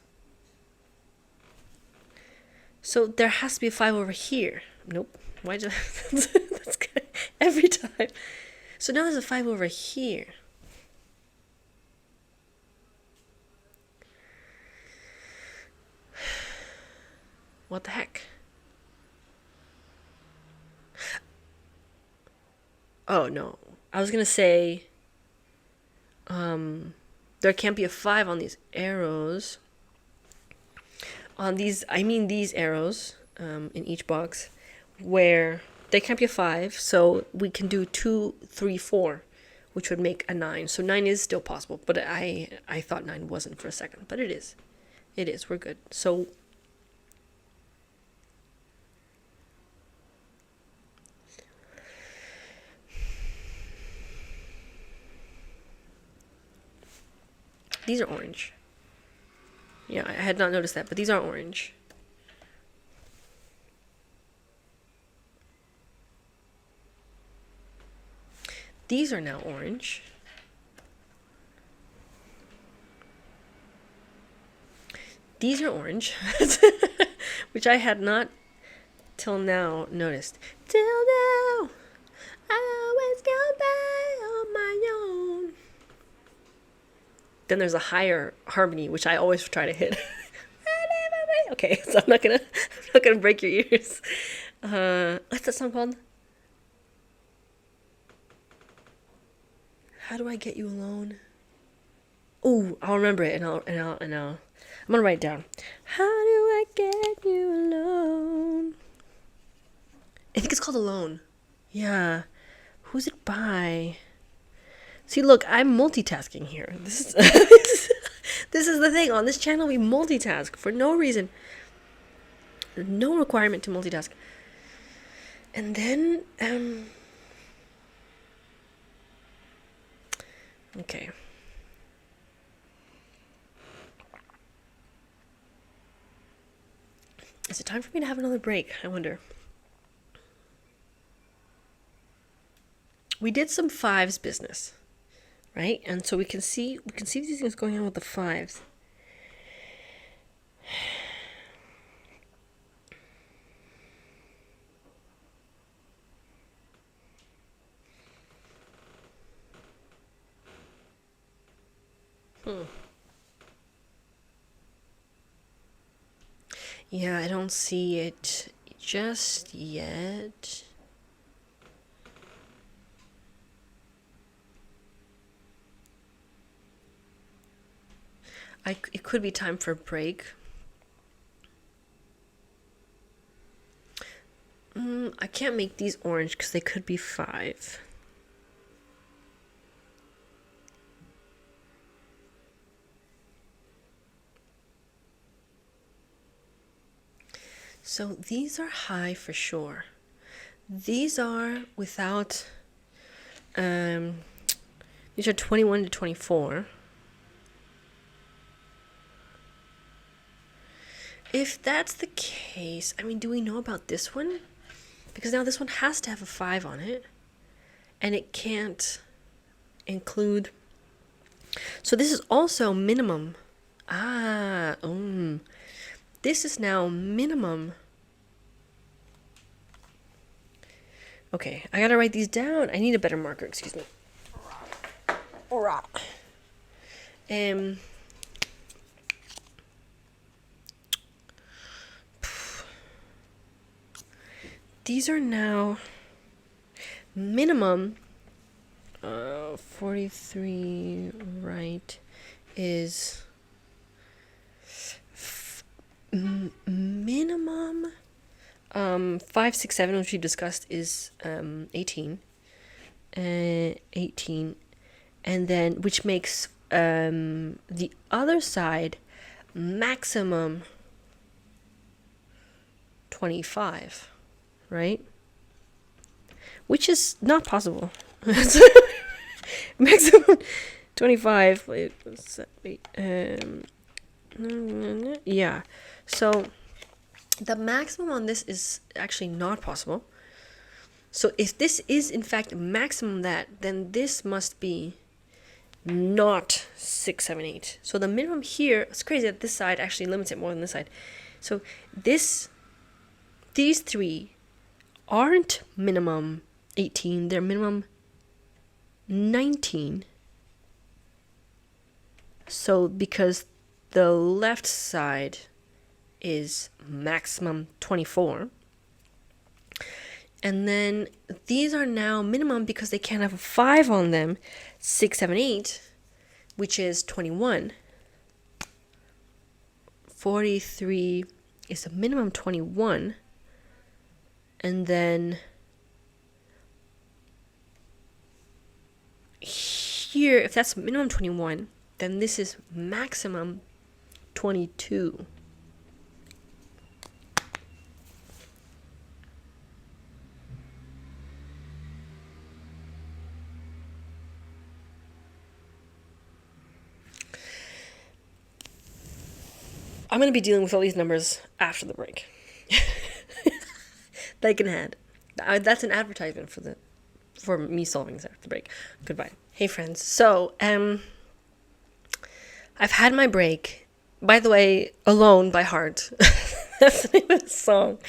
So there has to be a 5 over here. Nope. Why did that's good. Every time. So now there's a 5 over here. What the heck? Oh, no. I was going to say, there can't be a 5 on these arrows. On these, I mean these arrows, in each box, where there can't be a 5, so we can do 2, 3, 4, which would make a 9. So 9 is still possible, but I thought 9 wasn't for a second, but it is. It is. We're good. So these are orange. Yeah, I had not noticed that, but these are orange. These are now orange. These are orange, which I had not till now noticed. Till now, I always go by on my own. Then there's a higher harmony, which I always try to hit. Okay, so I'm not gonna break your ears. What's that song called? How do I get you alone? Oh, I'll remember it, and I'll. I'm gonna write it down. How do I get you alone? I think it's called Alone. Yeah. Who's it by? See, look, I'm multitasking here. This is this is the thing. On this channel, we multitask for no reason. No requirement to multitask. And then, okay. Is it time for me to have another break? I wonder. We did some 5s business, right? And so we can see these things going on with the 5s. Yeah, I don't see it just yet. It could be time for a break. I can't make these orange because they could be 5. So these are high for sure. These are without, these are 21 to 24. If that's the case, I mean, do we know about this one? Because now this one has to have a 5 on it. And it can't include. So this is also minimum. This is now minimum. Okay, I gotta write these down. I need a better marker, excuse me. These are now minimum 43, right, is minimum 5, 6, 7, which we discussed, is 18, and then which makes the other side maximum 25, right? Which is not possible. Maximum 25. Wait, yeah. So the maximum on this is actually not possible. So if this is in fact maximum that, then this must be not 6, 7, 8. So the minimum here, it's crazy that this side actually limits it more than this side. So these 3 aren't minimum 18, they're minimum 19. So because the left side is maximum 24. And then these are now minimum because they can't have a 5 on them. 6, 7, 8, which is 21. 43 is a minimum 21. And then here, if that's minimum 21, then this is maximum 22. I'm going to be dealing with all these numbers after the break. They can add. That's an advertisement for me solving this after the break. Goodbye. Hey friends. So, I've had my break. By the way, Alone by Heart. That's the name of the song.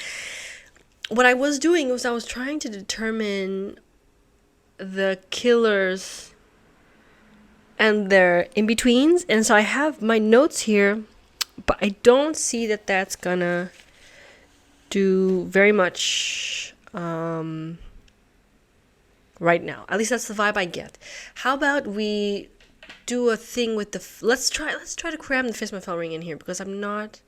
What I was doing was I was trying to determine the killers and their in-betweens. And so I have my notes here, but I don't see that that's gonna do very much right now. At least that's the vibe I get. How about we do a thing with the... Let's try to cram the Fistmafell ring in here, because I'm not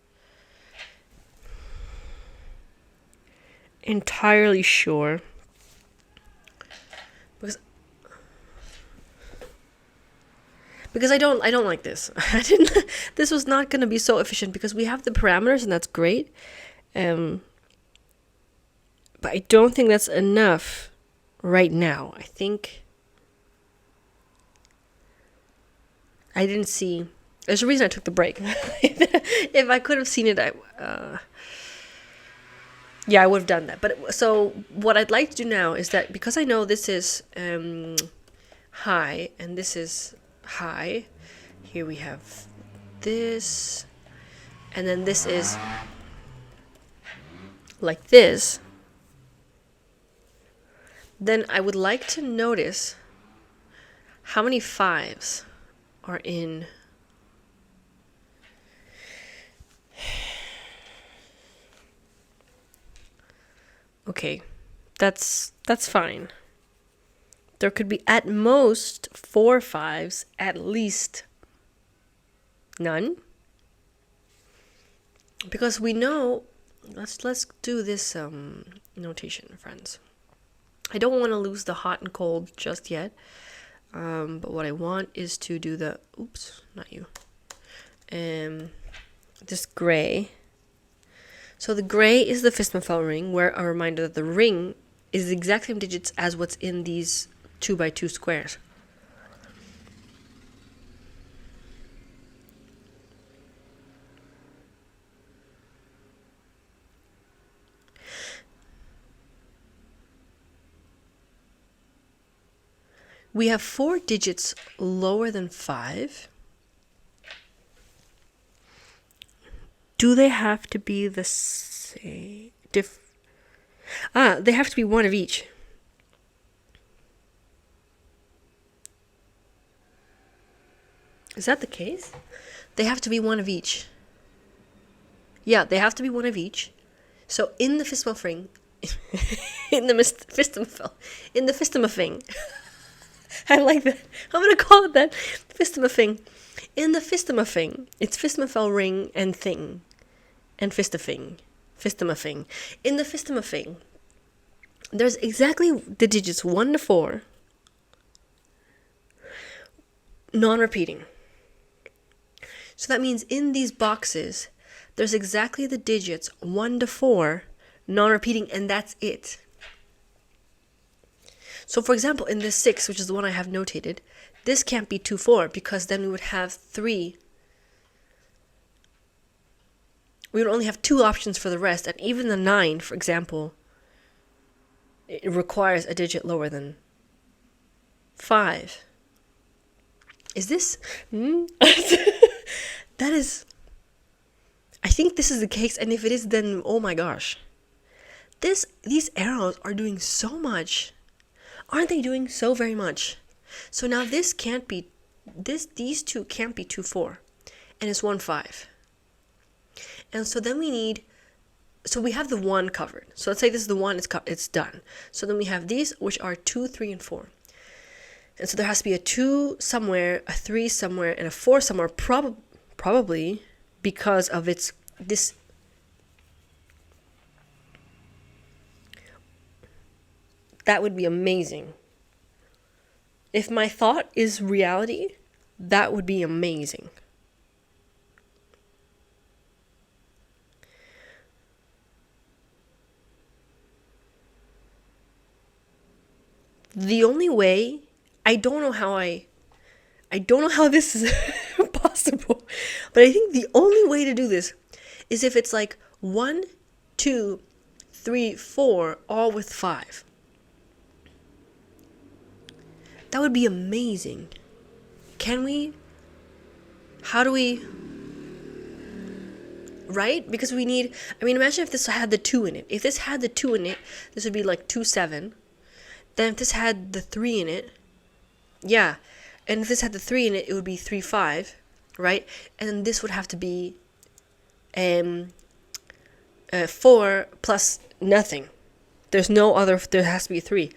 entirely sure. Because I don't like this. This was not going to be so efficient because we have the parameters and that's great. But I don't think that's enough right now. I think I didn't see. There's a reason I took the break. If I could have seen it, I would have done that. But so what I'd like to do now is that, because I know this is high and this is high, here we have this, and then this is like this, then I would like to notice how many 5s are in okay, that's fine. There could be at most 4 5s, at least none. Because we know, let's do this notation, friends. I don't want to lose the hot and cold just yet. But what I want is to do the, oops, not you. This gray. So the gray is the Fistmafell ring, where a reminder that the ring is the exact same digits as what's in these 2x2 squares. We have 4 digits lower than 5. Do they have to be the same? They have to be one of each. Is that the case? They have to be one of each. Yeah, they have to be one of each. So in the Fistmafell ring, in the Fistmafell, I like that. I'm gonna call it that. Fistmafell. In the Fistmafell, it's Fistmafell ring and thing, and Fistmafell. In the Fistmafell, there's exactly the digits 1 to 4, non-repeating. So that means in these boxes, there's exactly the digits 1 to 4, non-repeating, and that's it. So for example, in this 6, which is the one I have notated, this can't be 2, 4, because then we would have 3. We would only have 2 options for the rest, and even the 9, for example, it requires a digit lower than 5. Is this... That is... I think this is the case, and if it is, then oh my gosh. These arrows are doing so much. Aren't they doing so very much? So now this can't be... These two can't be 2, 4. And it's 1, 5. And so then we need, so we have the 1 covered. So let's say this is the 1, it's done. So then we have these, which are 2, 3, and 4. And so there has to be a 2 somewhere, a 3 somewhere, and a 4 somewhere, probably because of this. That would be amazing. If my thought is reality, that would be amazing. The only way, I don't know how this is possible, but I think the only way to do this is if it's like 1, 2, 3, 4, all with 5. That would be amazing. Can we? How do we? Right? Because we need, imagine if this had the 2 in it. If this had the 2 in it, this would be like 2, 7. Then if this had the 3 in it, yeah. And if this had the 3 in it, it would be 3, 5, right? And then this would have to be 4 plus nothing. There has to be a 3.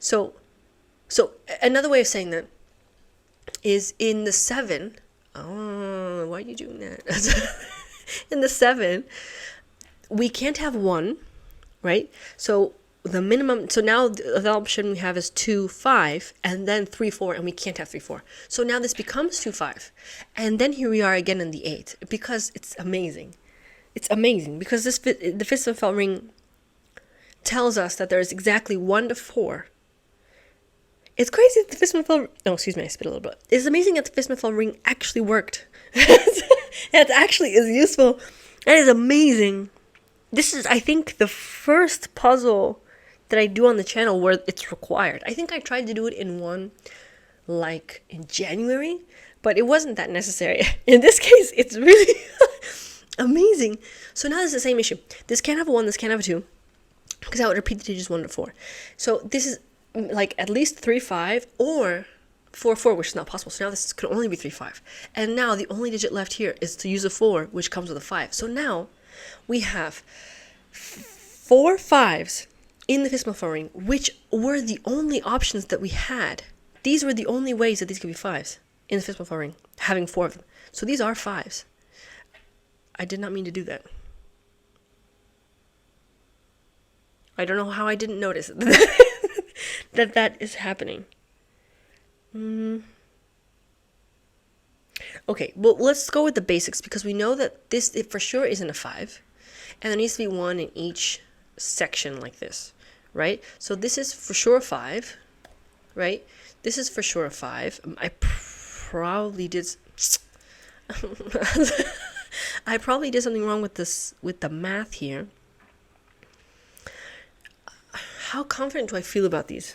So another way of saying that is in the 7. Oh, why are you doing that? In the 7, we can't have 1, right? So the minimum, so now the option we have is 2, 5, and then 3, 4, and we can't have 3, 4. So now this becomes 2, 5. And then here we are again in the 8, because it's amazing. It's amazing, because the Fistmanfeld ring tells us that there is exactly 1 to 4. It's crazy that the Fistmanfeld, I spit a little bit. It's amazing that the Fistmanfeld ring actually worked. It actually is useful. That is amazing. This is, I think, the first puzzle that I do on the channel where it's required. I think I tried to do it in one, like in January, but it wasn't that necessary. In this case, it's really amazing. So now it's the same issue. This can't have a 1, this can't have a 2, because I would repeat the digits 1 to 4. So this is like at least 3, 5, or 4, 4, which is not possible. So now this could only be 3, 5. And now the only digit left here is to use a 4, which comes with a 5. So now we have 4 5s in the Fistmanfeld ring, which were the only options that we had. These were the only ways that these could be 5s in the Fistmanfeld ring, having 4 of them. So these are 5s. I did not mean to do that. I don't know how I didn't notice that is happening. Okay, well, let's go with the basics, because we know that this, it for sure isn't a 5, and there needs to be 1 in each section like this, right? So this is for sure a 5, right? This is for sure a 5. I probably did something wrong with this, with the math here. How confident do I feel about these?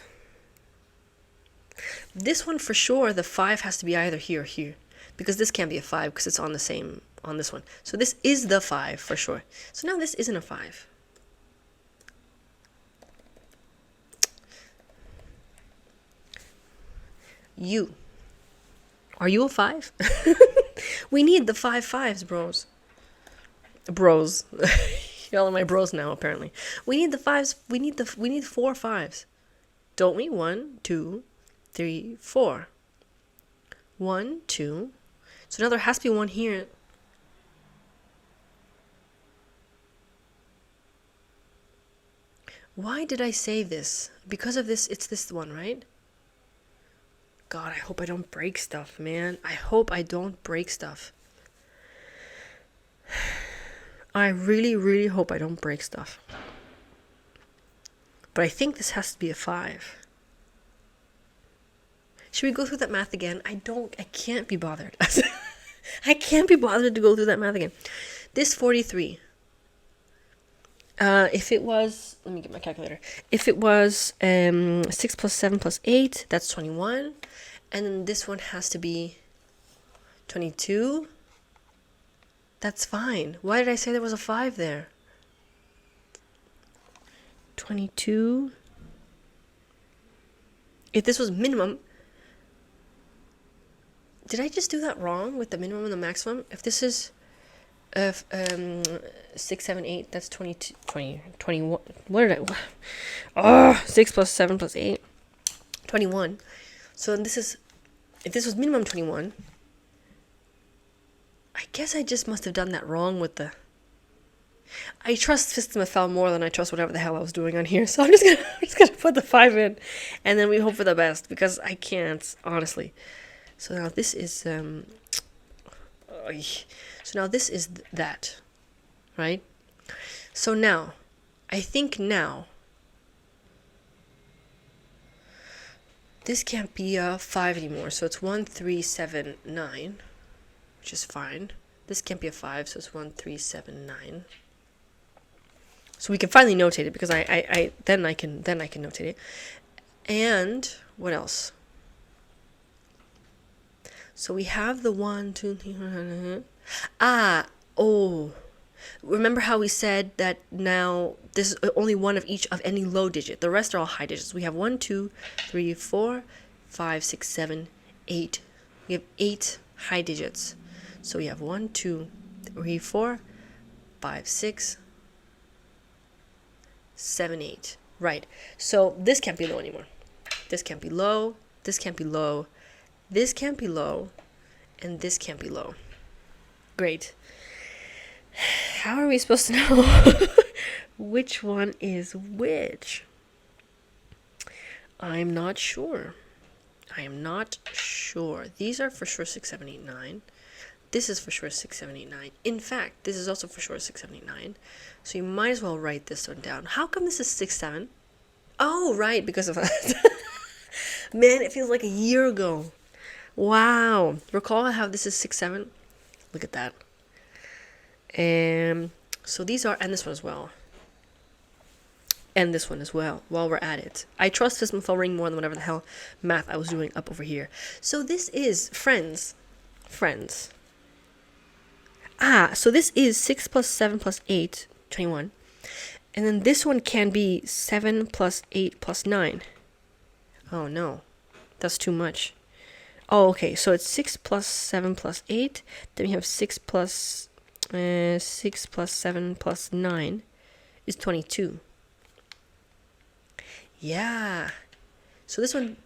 This one for sure, the 5 has to be either here or here, because this can't be a 5 because it's on the same, on this one. So this is the 5 for sure. So now this isn't a 5. Are you a 5? We need the 5 5s, bros. Y'all are my bros now, apparently. We need the 5s. We need 4 5s. Don't we? 1, 2, 3, 4. 1, 2. So now there has to be 1 here. Why did I save this? Because of this, it's this one, right? God, I hope I don't break stuff, man. I hope I don't break stuff. I really, really hope I don't break stuff. But I think this has to be a 5. Should we go through that math again? I can't be bothered. I can't be bothered to go through that math again. This 43. If it was, let me get my calculator. If it was 6 plus 7 plus 8, that's 21. And then this one has to be 22. That's fine. Why did I say there was a 5 there? 22. If this was minimum, did I just do that wrong with the minimum and the maximum? If this is 6, 7, 8, that's 22, 20, 21. What did I? Oh, 6 plus 7 plus 8, 21. So this is, if this was minimum 21, I guess I just must have done that wrong with the... I trust System FL more than I trust whatever the hell I was doing on here. So I'm just gonna put the 5 in, and then we hope for the best, because I can't, honestly. So now this is so now this is that, right? So now, I think now this can't be a 5 anymore. So it's 1, 3, 7, 9, which is fine. This can't be a 5, so it's 1, 3, 7, 9. So we can finally notate it, because then I can notate it. And what else? So we have the 1, 2, 3. Remember how we said that now this is only one of each of any low digit. The rest are all high digits. We have 1, 2, 3, 4, 5, 6, 7, 8. We have 8 high digits. So we have 1, 2, 3, 4, 5, 6, 7, 8. Right. So this can't be low anymore. This can't be low. This can't be low. This can't be low. And this can't be low. Great. How are we supposed to know which one is which? I'm not sure. I am not sure. These are for sure 6, 7, 8, 9. This is for sure 6, 7, 8, 9. In fact, this is also for sure 6, 7, 8, 9. So you might as well write this one down. How come this is 6, 7? Oh, right, because of that. Man, it feels like a year ago. Wow. Recall how this is 6, 7? Look at that. So these are, and this one as well. And this one as well, while we're at it. I trust this FL ring more than whatever the hell math I was doing up over here. So this is, friends. So this is 6 plus 7 plus 8, 21. And then this one can be 7 plus 8 plus 9. Oh no, that's too much. Oh, okay, so it's 6 plus 7 plus 8. Then we have 6 plus 7 plus 9 is 22. Yeah. So this one,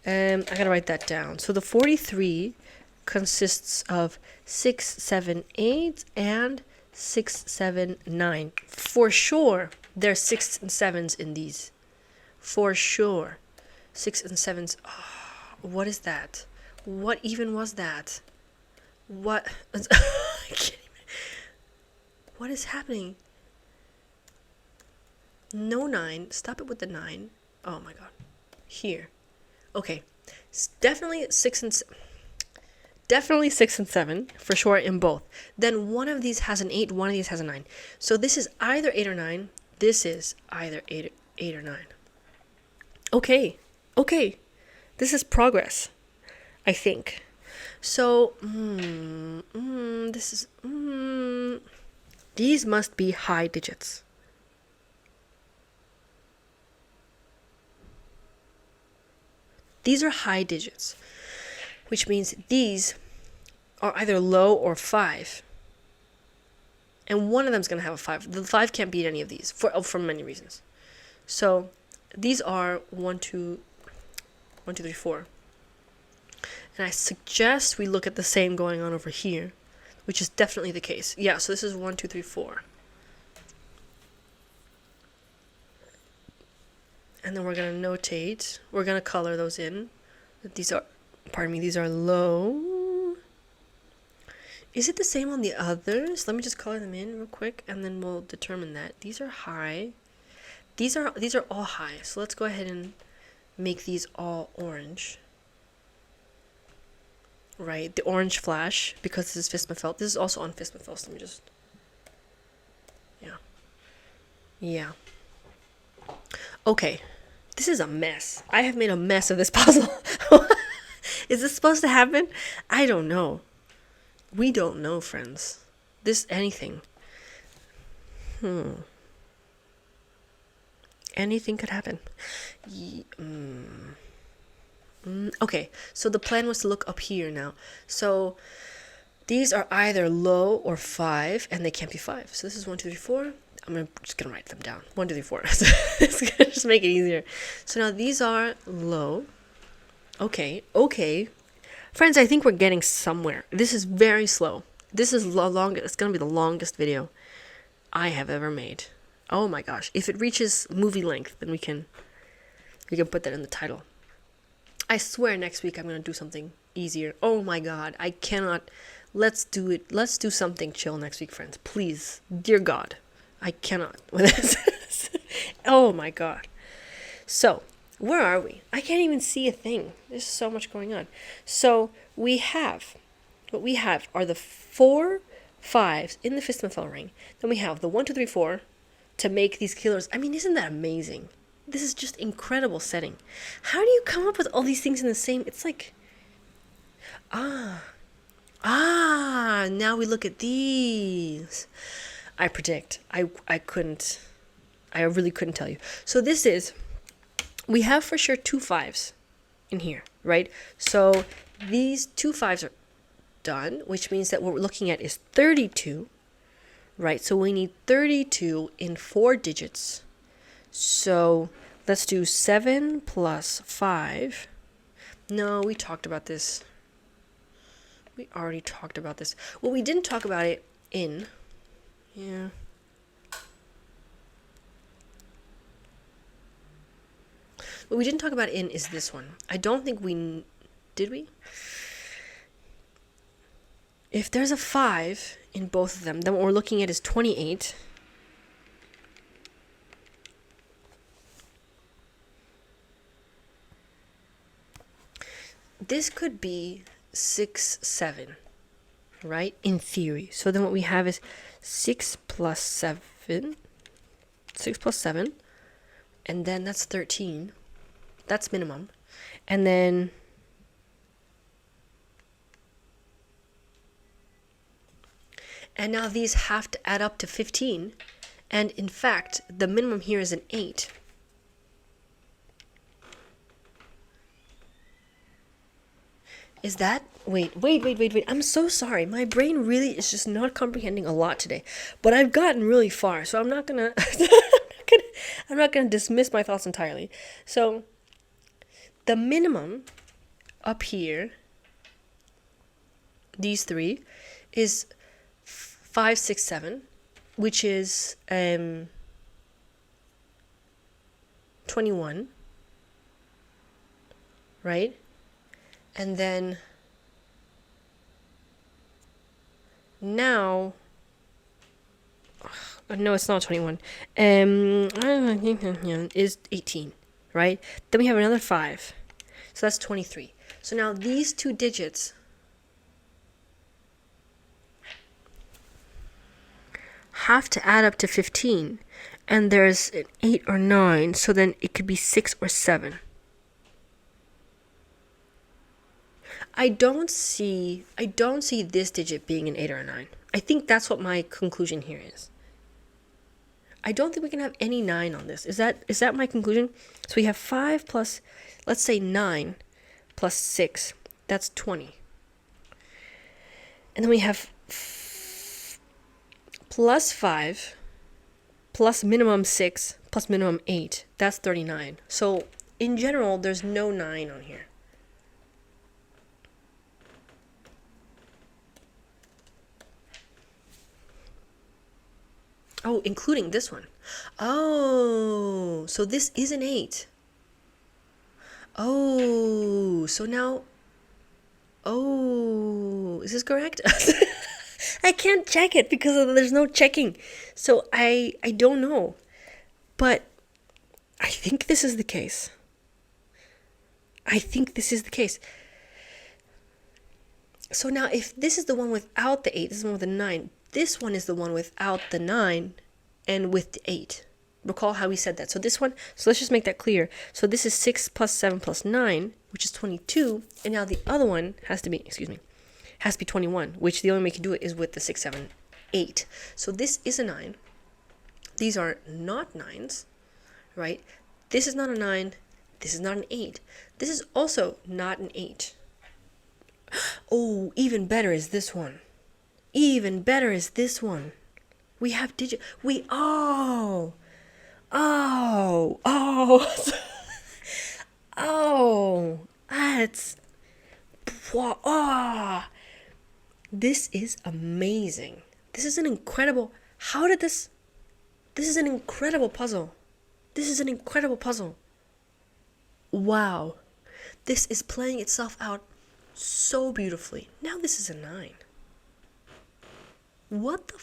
I gotta write that down. So the 43 consists of 6, 7, 8, and 6, 7, 9. For sure, there's 6 and 7s in these. For sure. 6 and 7s. Oh, what is that? What even was that? What? I can't even. What is happening? No 9. Stop it with the 9. Oh my god. Here. Okay. Definitely 6 and 7 for sure in both. Then one of these has an 8, one of these has a 9. So this is either 8 or 9. This is either 8 or 9. Okay. This is progress, I think. So, these must be high digits. These are high digits, which means these are either low or 5. And one of them is going to have a 5. The 5 can't beat any of these for many reasons. So these are 1, 2, 3, 4. And I suggest we look at the same going on over here, which is definitely the case. Yeah, so this is 1, 2, 3, 4. And then we're going to notate, we're going to color those in. These are low. Is it the same on the others? Let me just color them in real quick, and then we'll determine that. These are high. These are all high. So let's go ahead and make these all orange. Right, the orange flash, because this is Fistmafelt. This is also on Fistmafelt, so let me just... Yeah. Okay. This is a mess. I have made a mess of this puzzle. Is this supposed to happen? I don't know. We don't know, friends. Anything. Anything could happen. Okay, so the plan was to look up here now. So These are either low or 5, and they can't be 5. So this is 1, 2, 3, 4. Just gonna write them down. 1, 2, 3, 4. It's gonna just make it easier. So now these are low. Okay. Friends, I think we're getting somewhere. This is very slow. This is it's gonna be the longest video I have ever made. Oh my gosh. If it reaches movie length, then we can put that in the title. I swear next week I'm gonna do something easier. Oh my god, I cannot. Let's do it. Let's do something chill next week, friends. Please. Dear God. I cannot with this. Oh my god. So, where are we? I can't even see a thing. There's so much going on. So, what we have are the 4 5s in the Fistmantel ring. Then we have the 1, 2, 3, 4 to make these killers. I mean, isn't that amazing? This is just incredible setting. How do you come up with all these things in the same? It's like, now we look at these. I predict. I really couldn't tell you. So this is, we have for sure 2 5s in here, right? So these 2 5s are done, which means that what we're looking at is 32, right? So we need 32 in 4 digits. So let's do 7 plus 5. No, we talked about this. We already talked about this. Well, we didn't talk about it in... Yeah. What we didn't talk about in is this one. I don't think we... Did we? If there's a 5 in both of them, then what we're looking at is 28. This could be 6, 7, right? In theory. So then what we have is 6 plus 7. 6 plus 7. And then that's 13. That's minimum. And then... And now these have to add up to 15. And in fact, the minimum here is an 8. Is that... Wait. I'm so sorry. My brain really is just not comprehending a lot today. But I've gotten really far, so I'm not gonna... I'm not gonna dismiss my thoughts entirely. So, the minimum up here, these 3, is 5, 6, 7, which is 21, right? And then now, no, it's not 21. Is 18, right? Then we have another 5, so that's 23. So now these 2 digits have to add up to 15, and there's an 8 or 9, so then it could be 6 or 7. I don't see this digit being an 8 or a 9. I think that's what my conclusion here is. I don't think we can have any 9 on this. Is that my conclusion? So we have 5 plus, let's say 9 plus 6. That's 20. And then we have plus 5 plus minimum 6 plus minimum 8. That's 39. So in general, there's no 9 on here. Oh, including this one. Oh, so this is an 8. Oh, so now... Oh, is this correct? I can't check it because there's no checking. So I don't know. But I think this is the case. So now if this is the one without the 8, this is the one with the 9. This one is the one without the 9 and with the 8. Recall how we said that. So this one, so let's just make that clear. So this is 6 plus 7 plus 9, which is 22. And now the other one has to be 21, which the only way you can do it is with the 6, 7, 8. So this is a 9. These are not 9s, right? This is not a 9. This is not an 8. This is also not an 8. Oh, even better is this one. Even better is this one. We have digit. Oh, oh, that's, oh, this is amazing. This is an incredible, how did this is an incredible puzzle. This is an incredible puzzle. Wow. This is playing itself out so beautifully. Now this is a 9. What the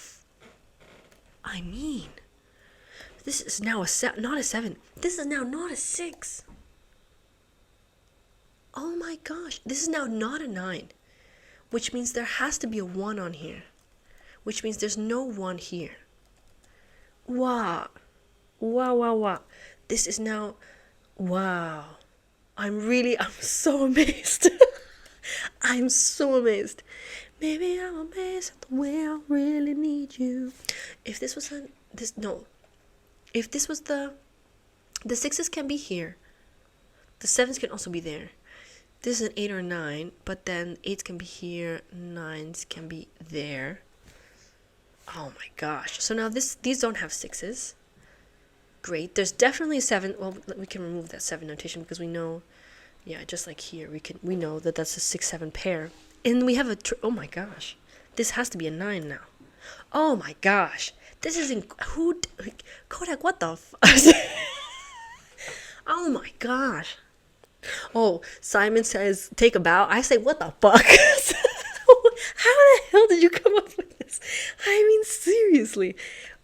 I mean, this is now not a 7. This is now not a 6. Oh my gosh. This is now not a 9. Which means there has to be a 1 on here. Which means there's no 1 here. Wow. Wow, wow, wow. This is now, wow. I'm so amazed. I'm so amazed. Maybe I'm amazed at the way I really need you. If this was if this was the 6s can be here. The 7s can also be there. This is an 8 or 9, but then 8s can be here, 9s can be there. Oh my gosh. So now these don't have 6s. Great. There's definitely a 7. Well, we can remove that 7 notation because we know, yeah, just like here, we know that that's a 6-7 pair. And we have oh my gosh. This has to be a 9 now. Oh my gosh. This is Qodec, what the Oh my gosh. Oh, Simon says, take a bow. I say, what the fuck? How the hell did you come up with this? I mean, seriously.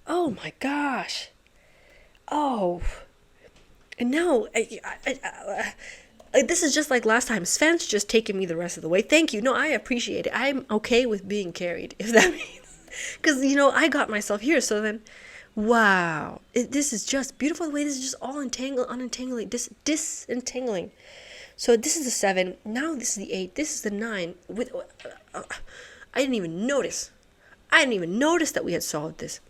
Oh my gosh. Oh. And now, this is just like last time. Sven's just taking me the rest of the way. Thank you. No, I appreciate it. I'm okay with being carried, if that means. Because, I got myself here. So then, wow. This is just beautiful the way this is just all unentangling, disentangling. So this is the 7. Now this is the 8. This is the 9. I didn't even notice. That we had solved this.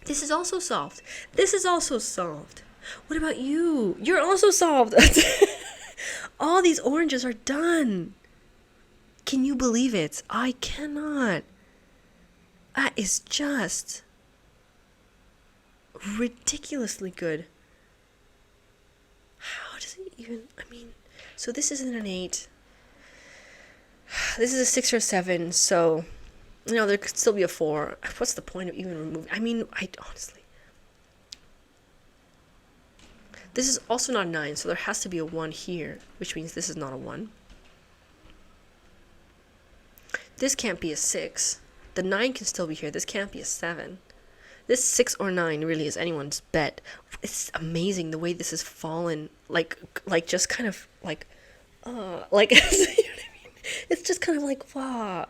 This is also solved. This is also solved. What about you? You're also solved. All these oranges are done. Can you believe it? I cannot. That is just ridiculously good. How does it even, so this isn't an 8. This is a 6 or a 7, so, there could still be a 4. What's the point of even removing? Honestly. This is also not a 9, so there has to be a 1 here, which means this is not a 1. This can't be a 6. The 9 can still be here. This can't be a 7. This 6 or 9 really is anyone's bet. It's amazing the way this has fallen, just kind of, you know what I mean? It's just kind of wow.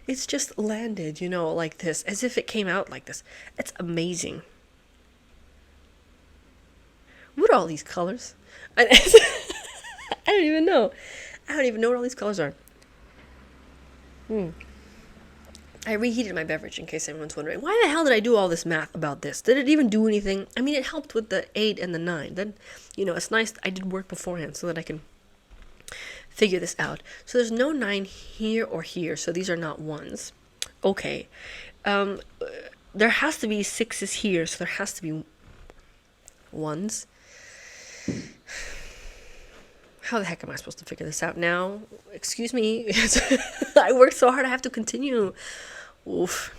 It's just landed, like this, as if it came out like this. It's amazing. What are all these colors? I don't even know. I don't even know what all these colors are. I reheated my beverage, in case anyone's wondering. Why the hell did I do all this math about this? Did it even do anything? It helped with the 8 and the 9. Then, it's nice I did work beforehand so that I can figure this out. So there's no 9 here or here, so these are not 1s. Okay. There has to be 6s here, so there has to be 1s. How the heck am I supposed to figure this out now? Excuse me. I worked so hard, I have to continue. Oof.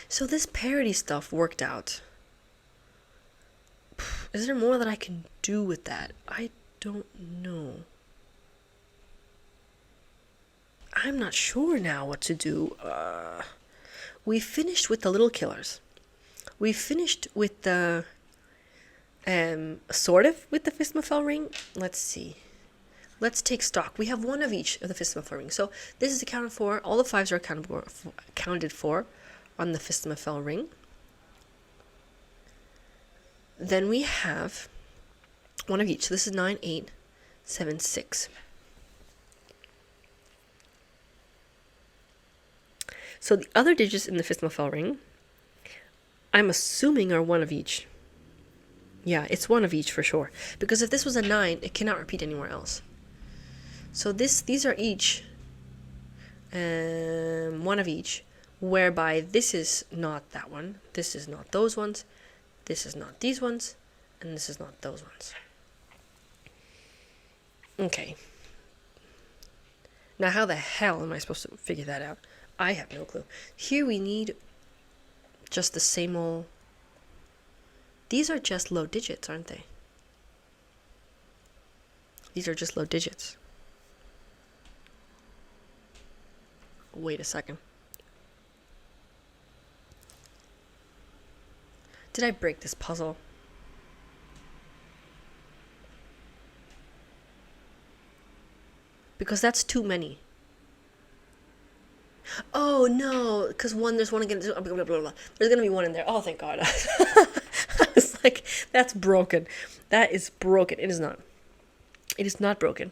So this parody stuff worked out. Is there more that I can do with that? I don't know. I'm not sure now what to do. We finished with the little killers. We finished with the sort of with the Fistmafel ring. Let's see. Let's take stock. We have 1 of each of the Fistmafel ring. So this is accounted for. All the 5s are accounted for on the Fistmafel ring. Then we have 1 of each. So this is 9, 8, 7, 6. So the other digits in the Fistmafel ring, I'm assuming, are 1 of each. Yeah, it's 1 of each for sure. Because if this was a 9, it cannot repeat anywhere else. So these are each one of each, whereby this is not that one, this is not those ones, this is not these ones, and this is not those ones. Okay. Now how the hell am I supposed to figure that out? I have no clue. Here we need just the same old... These are just low digits, aren't they? These are just low digits. Wait a second. Did I break this puzzle? Because that's too many. Oh no, because there's one again. Blah, blah, blah, blah. There's gonna be one in there. Oh, thank God. I was like, that's broken. That is broken. It is not. It is not broken.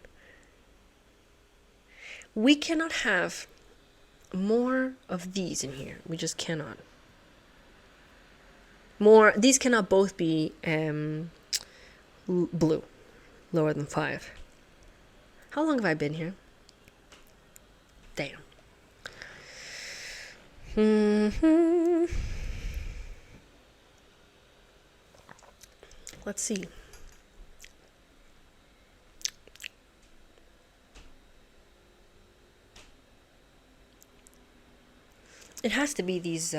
We cannot have more of these in here. We just cannot. More. These cannot both be blue. Lower than 5. How long have I been here? Damn. Let's see. It has to be these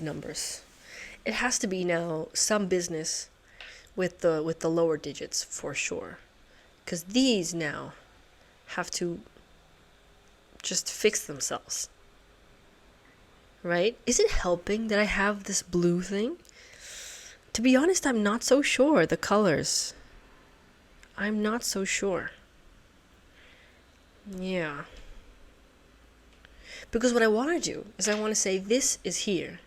numbers. It has to be now some business with the lower digits for sure, because these now have to just fix themselves. Right? Is it helping that I have this blue thing? To be honest, I'm not so sure. The colors. I'm not so sure. Yeah. Because what I want to do is I want to say this is here.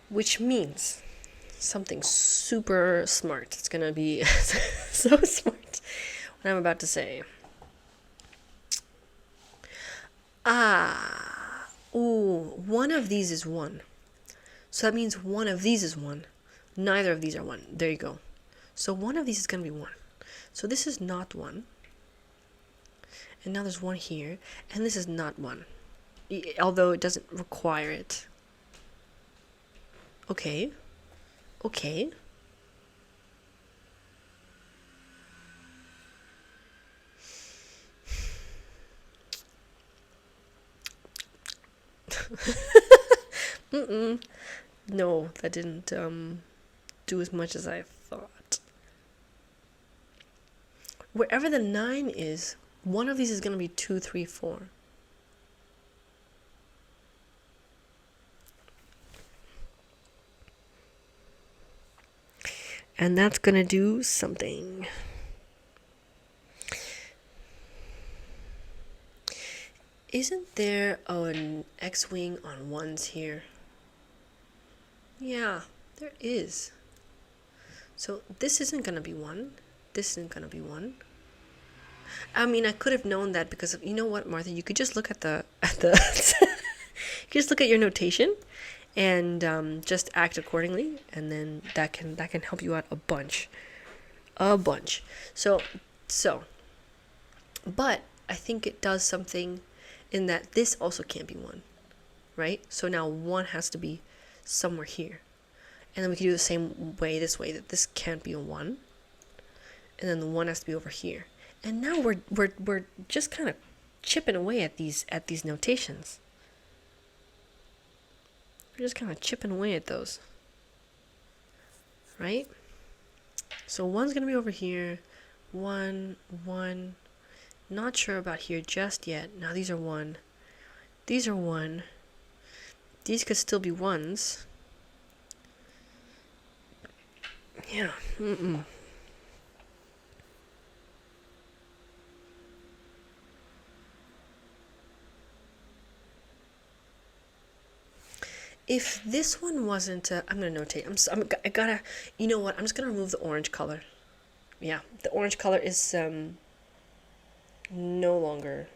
Which means something super smart. It's going to be so smart what I'm about to say. One of these is 1. So that means one of these is 1. Neither of these are 1. There you go. So one of these is going to be 1. So this is not 1. And now there's 1 here. And this is not 1. Although it doesn't require it. Okay. Okay. No, that didn't do as much as I thought. Wherever the 9 is, one of these is going to be 2, 3, 4. And that's going to do something. Isn't there an X-wing on 1s here? Yeah, there is. So this isn't going to be 1. This isn't going to be 1. I mean, I could have known that because you know what, Martha? You could just look at you could just look at your notation and just act accordingly, and then that can help you out a bunch. So, but I think it does something in that this also can't be 1, right? So now 1 has to be somewhere here, and then we can do the same way this way, that this can't be a 1, and then the 1 has to be over here. And now we're just kind of chipping away at these notations. We're just kind of chipping away at those, right? So 1's gonna be over here. 1, 1. Not sure about here just yet. Now these are 1. These are 1. These could still be 1s. Yeah. If this one wasn't, I'm gonna notate. I gotta. You know what? I'm just gonna remove the orange color. Yeah, the orange color is no longer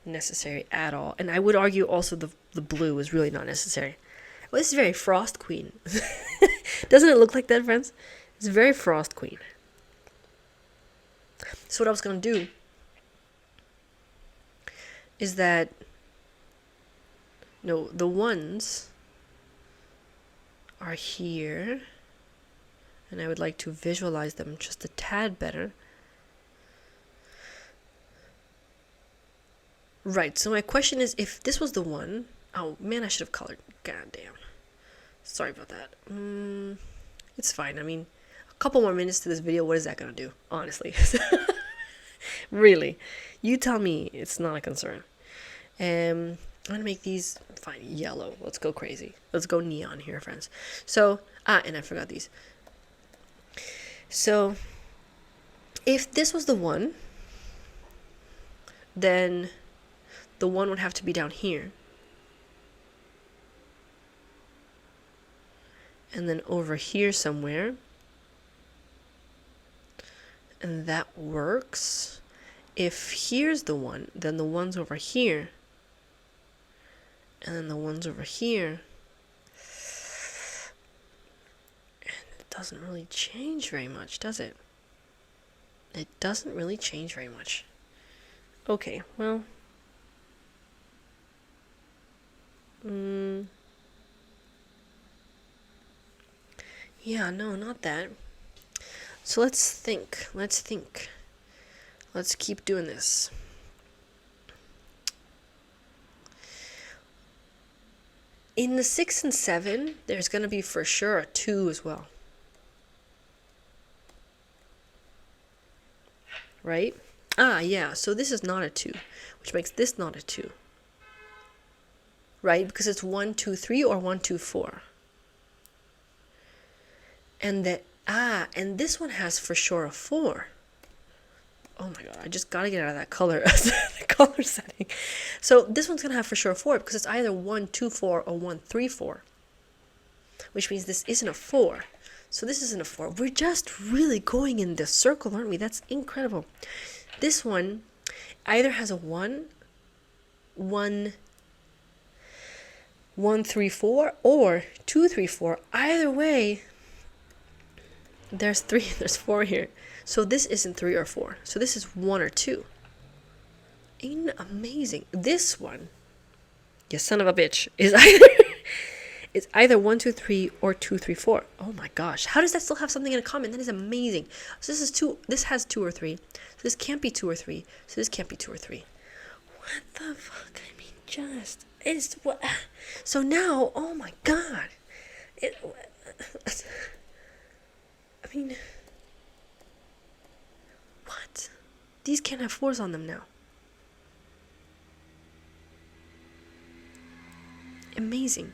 necessary at all. And I would argue also the blue is really not necessary. Well, this is very Frost Queen. Doesn't it look like that, friends? It's very Frost Queen. So what I was gonna do is that, no, the ones are here, and I would like to visualize them just a tad better. Right, so my question is, if this was the one, oh man, I should have colored, god damn. Sorry about that. It's fine. I mean, a couple more minutes to this video, what is that gonna do? Honestly. Really. You tell me it's not a concern. I'm gonna make these, fine, yellow. Let's go crazy. Let's go neon here, friends. So, and I forgot these. So, if this was the one, then the one would have to be down here. And then over here somewhere. And that works. If here's the one, then the one's over here. And then the one's over here. And it doesn't really change very much, does it? It doesn't really change very much. Okay, well. Yeah, no, not that. So let's think. Let's keep doing this. In the 6 and 7, there's going to be for sure a 2 as well. Right? Yeah, so this is not a 2, which makes this not a 2. Right? Because it's 1, 2, 3 or 1, 2, 4. And that, and this one has for sure a 4. Oh my god, I just gotta get out of that color, the color setting. So this one's gonna have for sure a 4 because it's either 1, 2, 4 or 1, 3, 4. Which means this isn't a 4. So this isn't a 4. We're just really going in this circle, aren't we? That's incredible. This one either has a 1, 1, 1, 3, 4, or 2, 3, 4. Either way, there's 3, there's 4 here. So this isn't 3 or 4. So this is 1 or 2. Ain't amazing? This one, you son of a bitch, is either 1, 2, 3 or 2, 3, 4. Oh my gosh. How does that still have something in common? That is amazing. So this is 2, this has 2 or 3. So this can't be 2 or 3. So this can't be 2 or 3. What the fuck? I mean, just, it's what? So now, oh my god. I mean, what? These can't have 4s on them now. Amazing.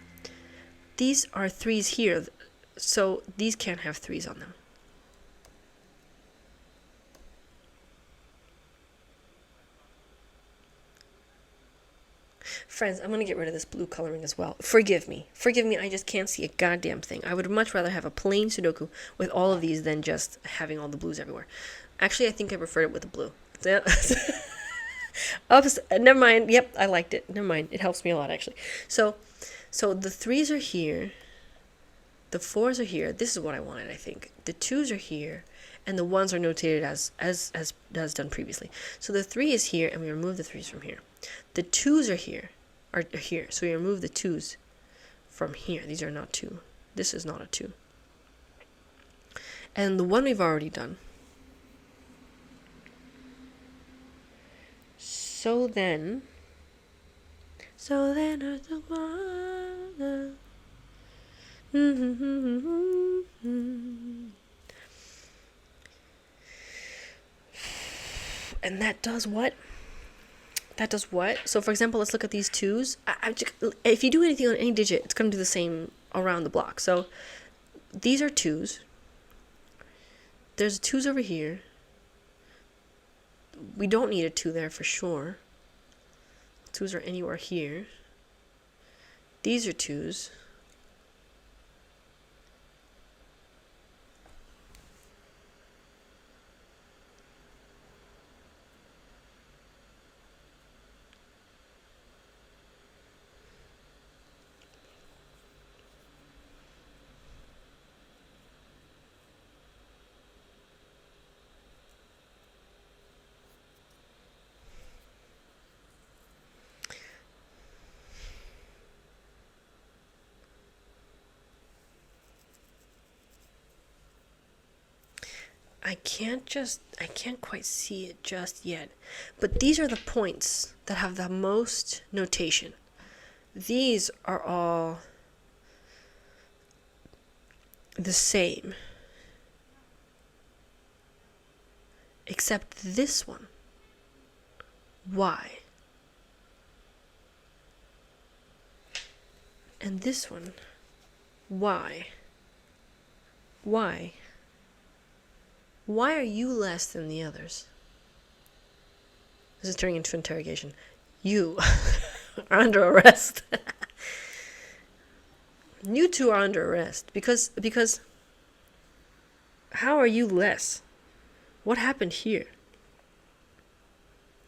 These are 3s here, so these can't have 3s on them. Friends, I'm going to get rid of this blue coloring as well. Forgive me. Forgive me, I just can't see a goddamn thing. I would much rather have a plain Sudoku with all of these than just having all the blues everywhere. Actually, I think I preferred it with the blue. Oops, never mind. Yep, I liked it. Never mind. It helps me a lot, actually. So the 3s are here. The 4s are here. This is what I wanted, I think. The 2s are here. And the 1s are notated as done previously. So the 3 is here, and we remove the 3s from here. The 2s are here. Are here. So we remove the 2s from here. These are not 2. This is not a 2. And the 1 we've already done. So then the one. And that does what? That does what? So for example, let's look at these 2s. If you do anything on any digit, it's going to do the same around the block. So these are 2s. There's 2s over here. We don't need a 2 there for sure. 2s are anywhere here. These are 2s. I can't quite see it just yet. But these are the points that have the most notation. These are all the same. Except this one. Y. And this one. Y. Why? Why are you less than the others? This is turning into interrogation. You are under arrest. You two are under arrest because how are you less? What happened here?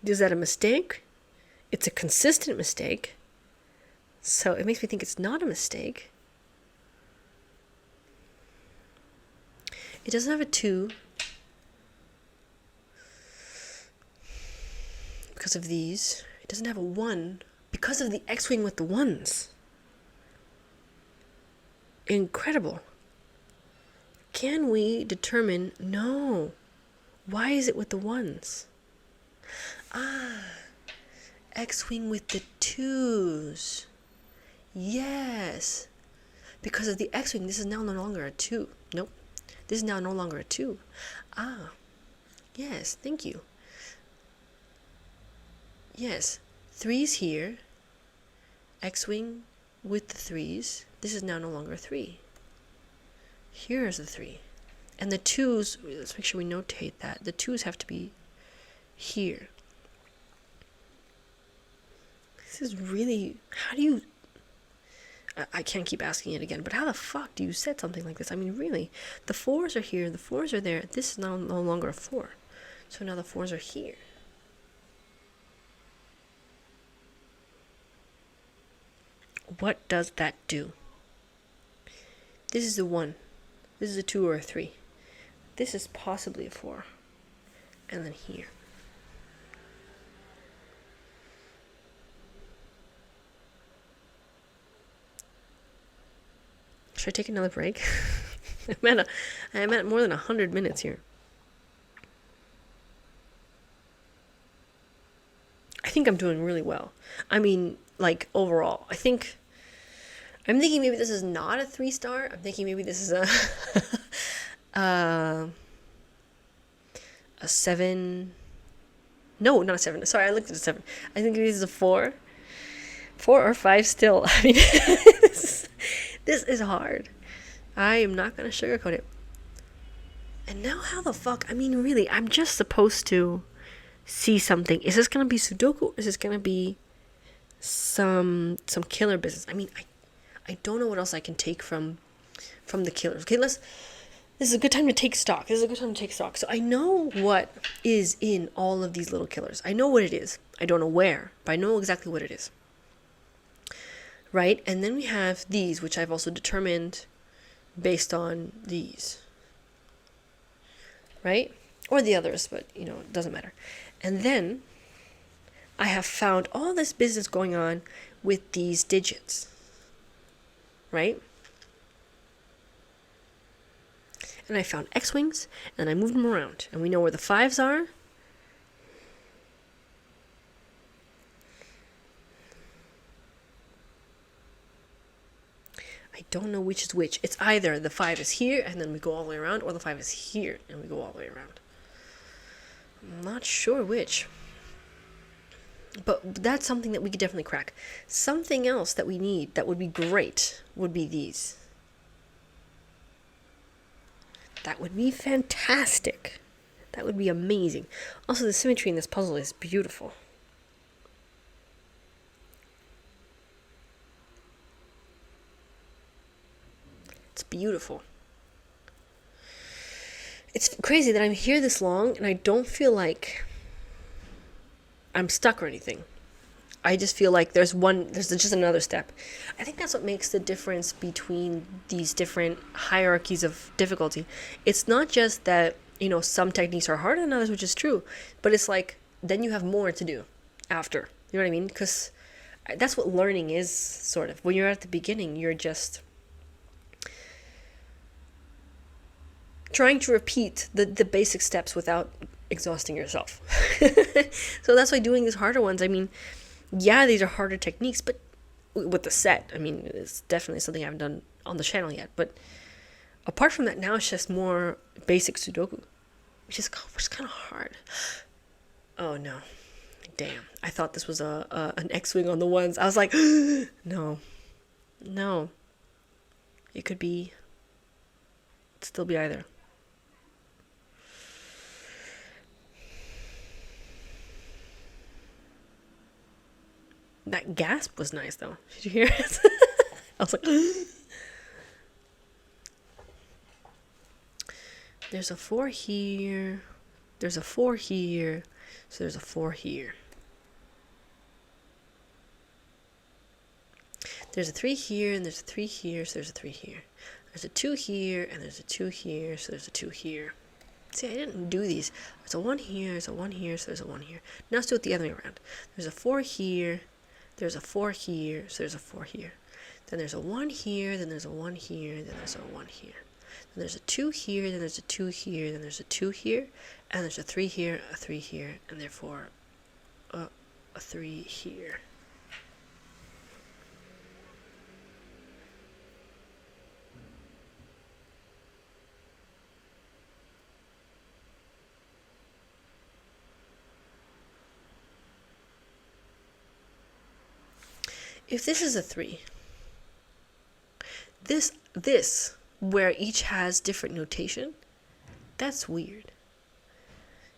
Is that a mistake? It's a consistent mistake. So it makes me think it's not a mistake. It doesn't have a 2 because of these. It doesn't have a 1 because of the X-wing with the 1s. Incredible. Can we determine? No. Why is it with the 1s? X-wing with the 2s. Yes. Because of the X-wing, this is now no longer a 2. Nope. This is now no longer a 2. Yes, thank you. Yes, 3's here. X-wing with the 3's. This is now no longer a 3. Here's the 3. And the 2's, let's make sure we notate that. The 2's have to be here. This is really, how do you, I can't keep asking it again, but how the fuck do you set something like this? I mean, really, the 4's are here, the 4's are there. This is now no longer a 4. So now the 4's are here. What does that do? This is a 1. This is a 2 or a 3. This is possibly a 4. And then here. Should I take another break? I'm at more than 100 minutes here. I think I'm doing really well. I mean, like, overall. I'm thinking maybe this is not a 3-star. I'm thinking maybe this is a a 7. No, not a 7. Sorry, I looked at a 7. I think this is a 4. 4 or 5 still. I mean, this is hard. I am not going to sugarcoat it. And now how the fuck? I mean, really, I'm just supposed to see something. Is this going to be Sudoku? Or is this going to be some killer business? I mean, I don't know what else I can take from the killers. Okay, this is a good time to take stock. So I know what is in all of these little killers. I know what it is. I don't know where, but I know exactly what it is. Right? And then we have these, which I've also determined based on these. Right? Or the others, but, it doesn't matter. And then I have found all this business going on with these digits. Right? And I found X-wings, and I moved them around. And we know where the 5's are. I don't know which is which. It's either the 5 is here, and then we go all the way around, or the 5 is here, and we go all the way around. I'm not sure which. But that's something that we could definitely crack. Something else that we need that would be great would be these. That would be fantastic. That would be amazing. Also, the symmetry in this puzzle is beautiful. It's beautiful. It's crazy that I'm here this long and I don't feel like I'm stuck or anything. I just feel like there's just another step. I think that's what makes the difference between these different hierarchies of difficulty. It's not just that, some techniques are harder than others, which is true, but it's like, then you have more to do after. You know what I mean? Because that's what learning is, sort of. When you're at the beginning, you're just trying to repeat the basic steps without exhausting yourself. So that's why doing these harder ones, I mean, yeah, these are harder techniques, but with the set, I mean, it's definitely something I haven't done on the channel yet. But apart from that, now it's just more basic Sudoku, which is kind of hard. Oh no, damn! I thought this was an X-wing on the ones. I was like, no, it could be. It'd still be either. That gasp was nice, though. Did you hear it? I was like, there's a 4 here. There's a 4 here. So there's a 4 here. There's a 3 here, and there's a 3 here, so there's a 3 here. There's a 2 here, and there's a 2 here, so there's a 2 here. See, I didn't do these. There's a 1 here, there's a 1 here, so there's a 1 here. Now let's do it the other way around. There's a 4 here. There's a 4 here, so there's a 4 here. Then there's a 1 here, then there's a 1 here, then there's a 1 here. Then there's a 2 here, then there's a 2 here, then there's a 2 here, and there's a 3 here, a 3 here, and therefore a 3 here. If this is a 3, this where each has different notation, that's weird.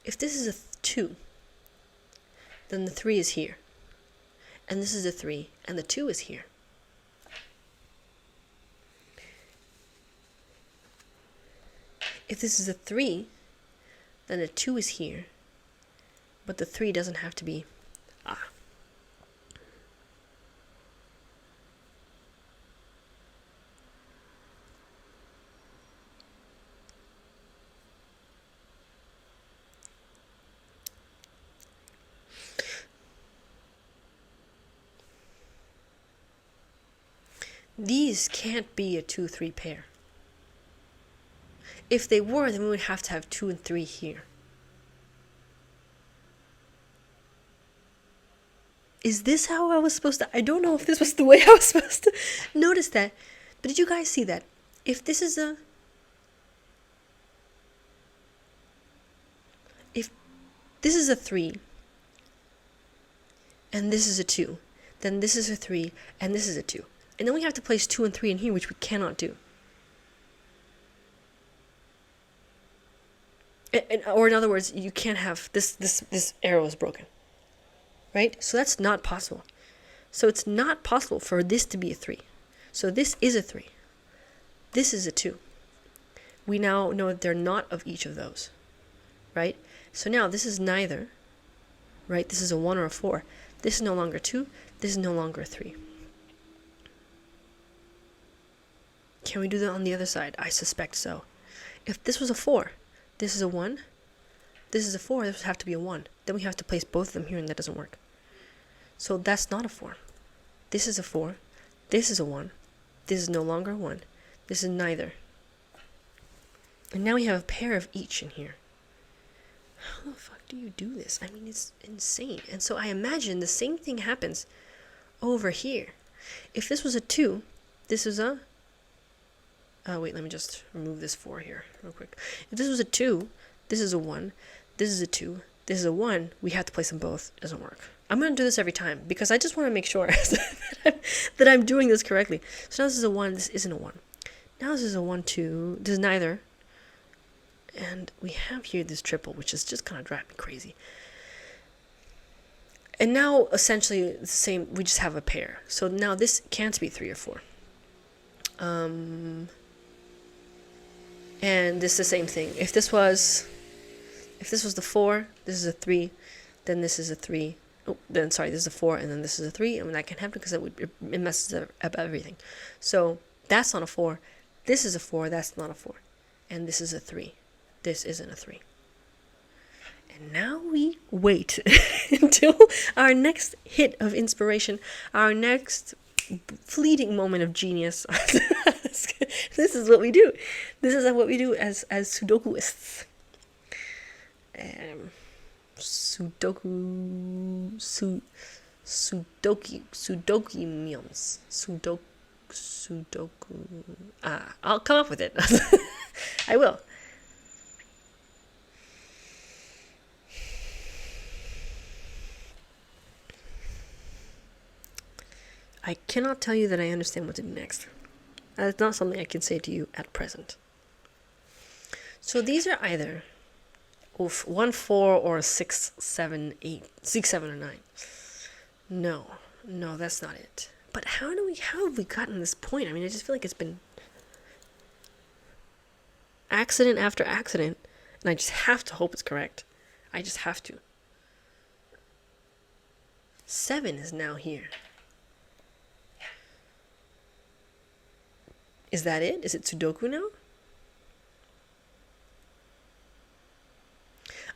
If this is a 2, then the 3 is here, and this is a 3, and the 2 is here. If this is a 3, then a 2 is here, but the 3 doesn't have to be. These can't be a 2-3 pair. If they were, then we would have to have 2 and 3 here. Is this how I was supposed to? I don't know if this was the way I was supposed to notice that. But did you guys see that? If this is a... If this is a 3, and this is a 2, then this is a 3, and this is a 2. And then we have to place 2 and 3 in here, which we cannot do. Or in other words, you can't have this arrow is broken. Right? So that's not possible. So it's not possible for this to be a 3. So this is a 3. This is a 2. We now know that they're not of each of those. Right? So now this is neither. Right? This is a 1 or a 4. This is no longer 2. This is no longer a 3. Can we do that on the other side? I suspect so. If this was a 4, this is a 1, this is a 4, this would have to be a 1. Then we have to place both of them here, and that doesn't work. So that's not a 4. This is a 4, this is a 1, this is no longer a 1, this is neither. And now we have a pair of each in here. How the fuck do you do this? I mean, it's insane. And so I imagine the same thing happens over here. If this was a 2, this is a... wait, let me just remove this 4 here real quick. If this was a 2, this is a 1, this is a 2, this is a 1, we have to place them both. It doesn't work. I'm going to do this every time because I just want to make sure that I'm doing this correctly. So now this is a 1, this isn't a 1. Now this is a 1, 2, this is neither. And we have here this triple, which is just kind of driving me crazy. And now essentially it's the same, we just have a pair. So now this can't be 3 or 4. And this is the same thing. If this was the 4, this is a 3, then this is a 3. Oh, then sorry, this is a 4, and then this is a 3. I mean, that can't happen because it messes up everything. So that's not a 4. This is a 4. That's not a 4. And this is a 3. This isn't a 3. And now we wait until our next hit of inspiration, our next fleeting moment of genius. This is what we do. This is what we do as Sudokuists. Sudoku. I'll come up with it. I will. I cannot tell you that I understand what to do next. That's not something I can say to you at present. So these are either 1, 4 or 6, 7, 8, 6, 7 or 9. No, that's not it. But how have we gotten to this point? I mean, I just feel like it's been accident after accident, and I just have to hope it's correct. I just have to. 7 is now here. Is that it? Is it Sudoku now?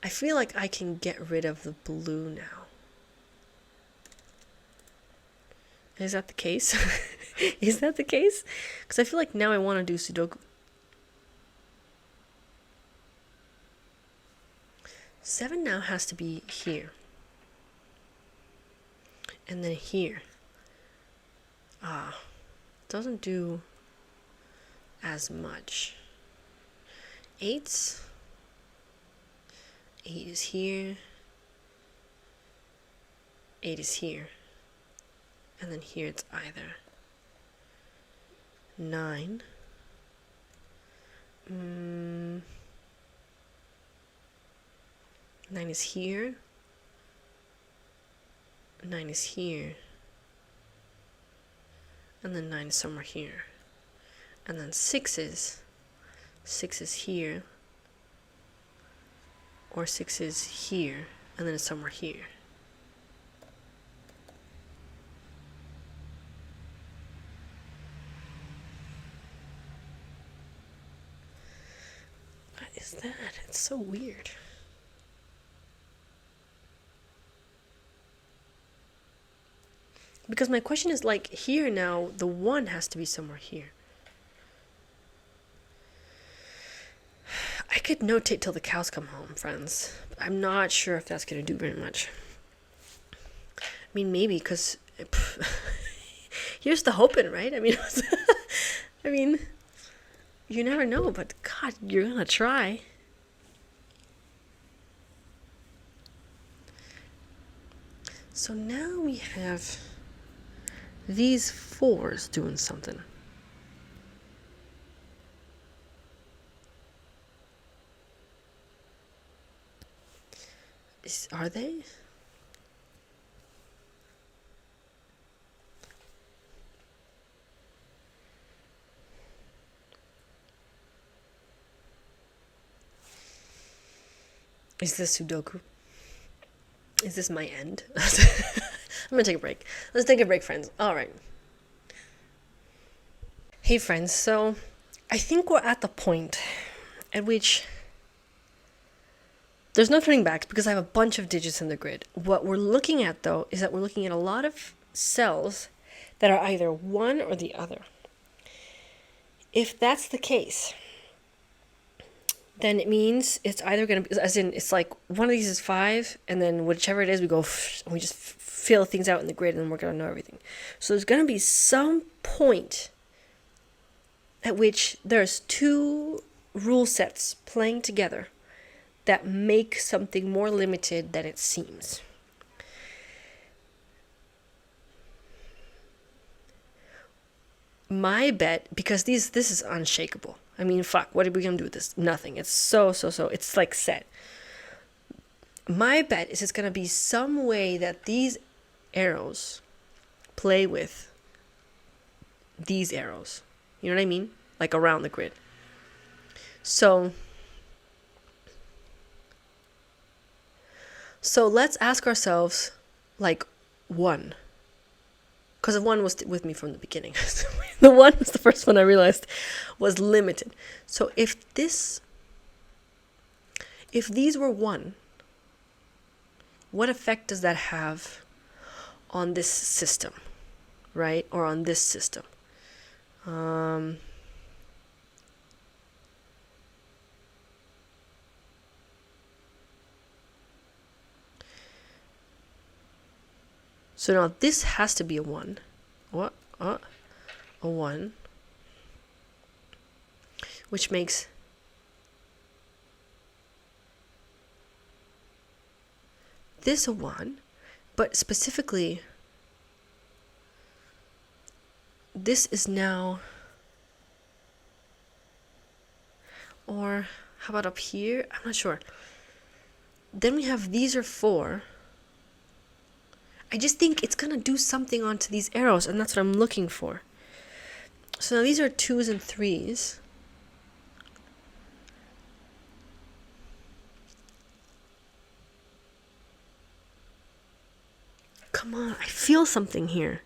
I feel like I can get rid of the blue now. Is that the case? Is that the case? Because I feel like now I want to do Sudoku. 7 now has to be here. And then here. Doesn't do as much. 8 is here. 8 is here. And then here it's either 9. 9 is here. 9 is here. And then 9 is somewhere here. And then 6 is here. Or 6 is here. And then it's somewhere here. What is that? It's so weird. Because my question is like here now, the 1 has to be somewhere here. I could notate till the cows come home, friends. But I'm not sure if that's going to do very much. I mean, maybe, because here's the hoping, right? I mean, you never know, but God, you're going to try. So now we have these 4s doing something. Are they? Is this Sudoku? Is this my end? I'm gonna take a break. Let's take a break, friends. All right. Hey, friends. So I think we're at the point at which there's no turning back because I have a bunch of digits in the grid. What we're looking at, though, is that we're looking at a lot of cells that are either one or the other. If that's the case, then it means it's either going to be, as in, it's like one of these is 5, and then whichever it is, we go, and we just fill things out in the grid, and then we're going to know everything. So there's going to be some point at which there's 2 rule sets playing together that make something more limited than it seems. My bet, because this is unshakable. I mean, fuck, what are we gonna do with this? Nothing. It's so, it's like set. My bet is it's gonna be some way that these arrows play with these arrows. You know what I mean? Like around the grid. So let's ask ourselves, like, 1. Because the 1 was with me from the beginning. The 1 was the first one I realized was limited. So if these were 1, what effect does that have on this system, right? Or on this system? So now this has to be a 1. What? A 1. Which makes this a 1. But specifically, this is now... Or how about up here? I'm not sure. Then we have these are 4. I just think it's going to do something onto these arrows, and that's what I'm looking for. So now these are 2s and 3s. Come on, I feel something here.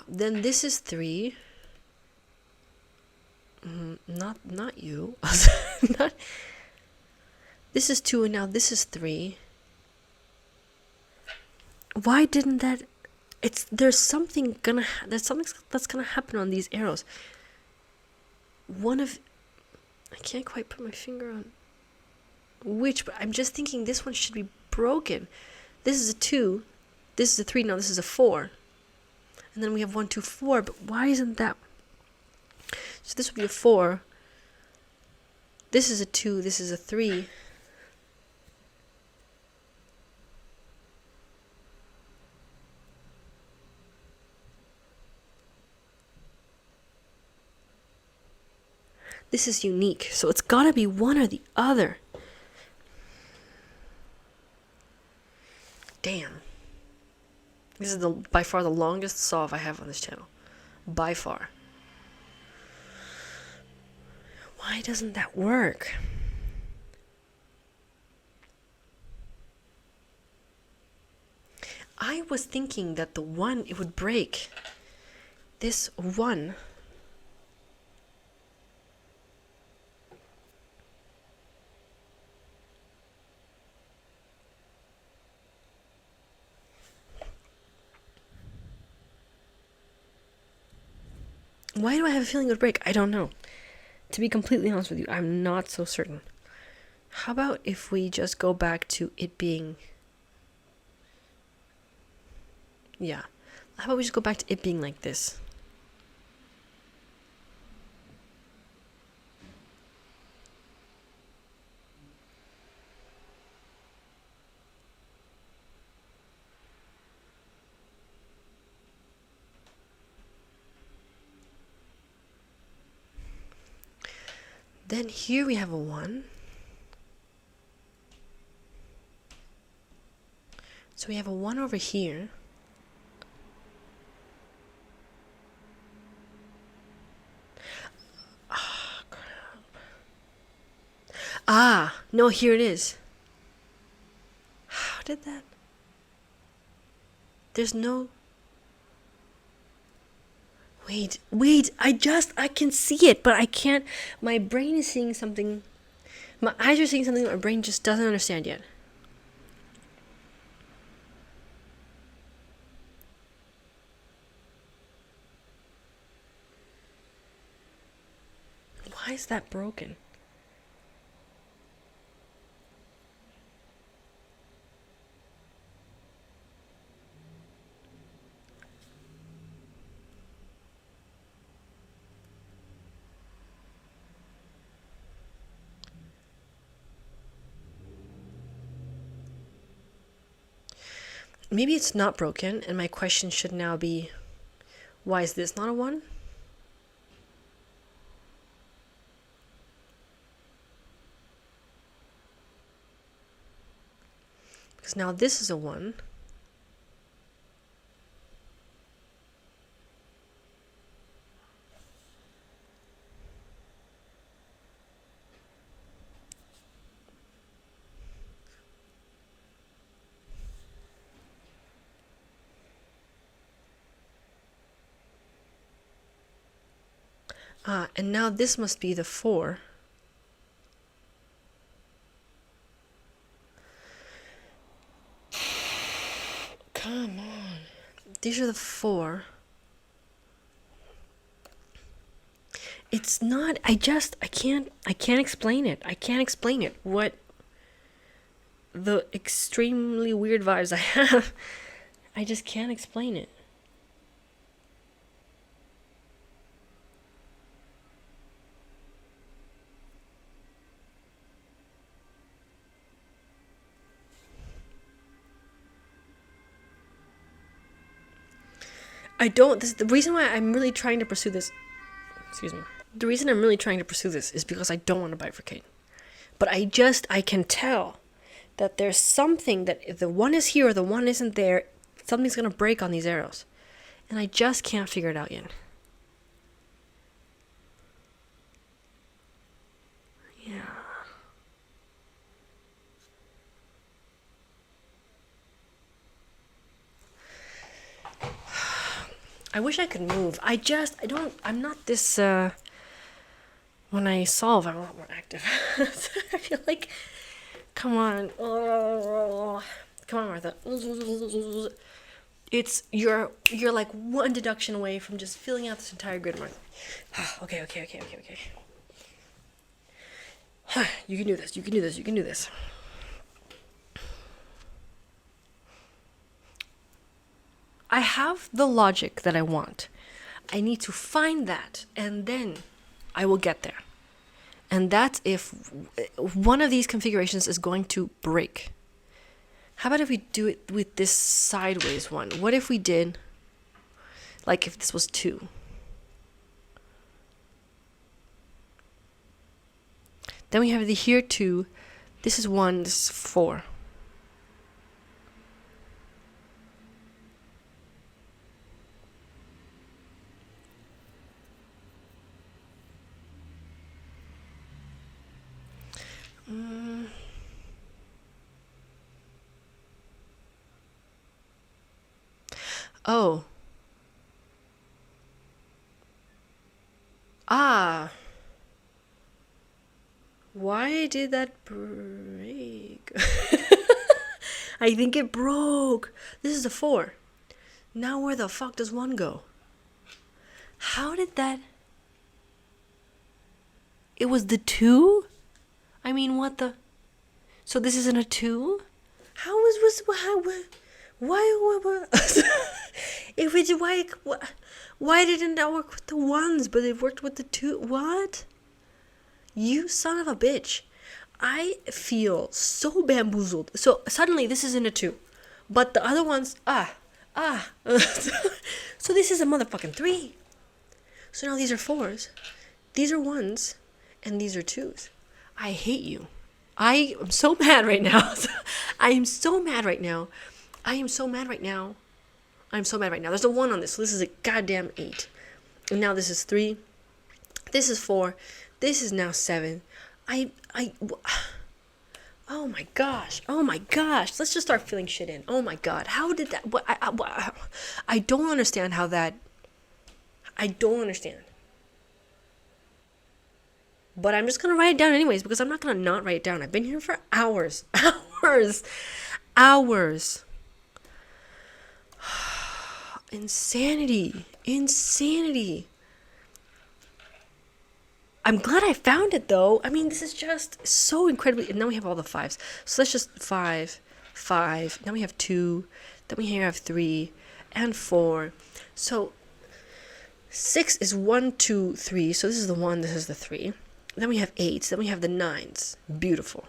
Then this is 3. Not you. Not. This is 2, and now this is 3. Why didn't that? There's something that's gonna happen on these arrows. I can't quite put my finger on which, but I'm just thinking this one should be broken. This is a 2. This is a 3. Now this is a 4. And then we have 1, 2, 4. But why isn't that? So this would be a 4. This is a 2. This is a 3. This is unique. So it's got to be one or the other. Damn. This is by far the longest solve I have on this channel. By far. Why doesn't that work? I was thinking that the 1, it would break. This 1. Why do I have a feeling it would break? I don't know. To be completely honest with you, I'm not so certain. How about if we just go back to it being... Yeah. How about we just go back to it being like this? Then here we have a 1. So we have a 1 over here. Ah, crap. No, here it is. How did that? There's no... Wait, I can see it, but I can't. My brain is seeing something. My eyes are seeing something that my brain just doesn't understand yet. Why is that broken? Maybe it's not broken, and my question should now be, why is this not a 1? Because now this is a 1. And now this must be the 4. Come on. These are the 4. It's not, I can't explain it. I can't explain it. What? the extremely weird vibes I have. I just can't explain it. The reason why I'm really trying to pursue this, excuse me, the reason I'm really trying to pursue this is because I don't want to bifurcate. But I can tell that there's something that if the one is here or the one isn't there, something's going to break on these arrows. And I just can't figure it out yet. Yeah. I wish I could move. I'm not this, when I solve, I'm a lot more active. I feel like, come on. Come on, Martha. You're like one deduction away from just filling out this entire grid, Martha. Okay. You can do this. I have the logic that I want. I need to find that, and then I will get there. And that's if one of these configurations is going to break. How about if we do it with this sideways one? What if we did, like if this was 2? Then we have the here 2. This is 1, this is 4. Oh. Why did that break? I think it broke. This is a 4. Now where the fuck does 1 go? How did that... It was the 2? I mean, what the... So this isn't a 2? Why didn't that work with the 1s, but it worked with the 2? What? You son of a bitch. I feel so bamboozled. So suddenly this isn't a 2, but the other ones, so this is a motherfucking 3. So now these are 4s, these are 1s, and these are 2s. I hate you. I am so mad right now. I'm so mad right now. There's a 1 on this, so this is a goddamn 8. And now this is 3. This is 4. This is now 7. Oh my gosh. Let's just start filling shit in. Oh my god. How did that... I don't understand how that... I don't understand. But I'm just going to write it down anyways, because I'm not going to not write it down. I've been here for hours. Insanity. I'm glad I found it, though. I mean, this is just so incredibly... And now we have all the 5s. So let's just 5. Now we have 2. Then we have 3 and 4. So 6 is 1, 2, 3. So this is the 1, this is the 3. Then we have 8s. Then we have the 9s. Beautiful.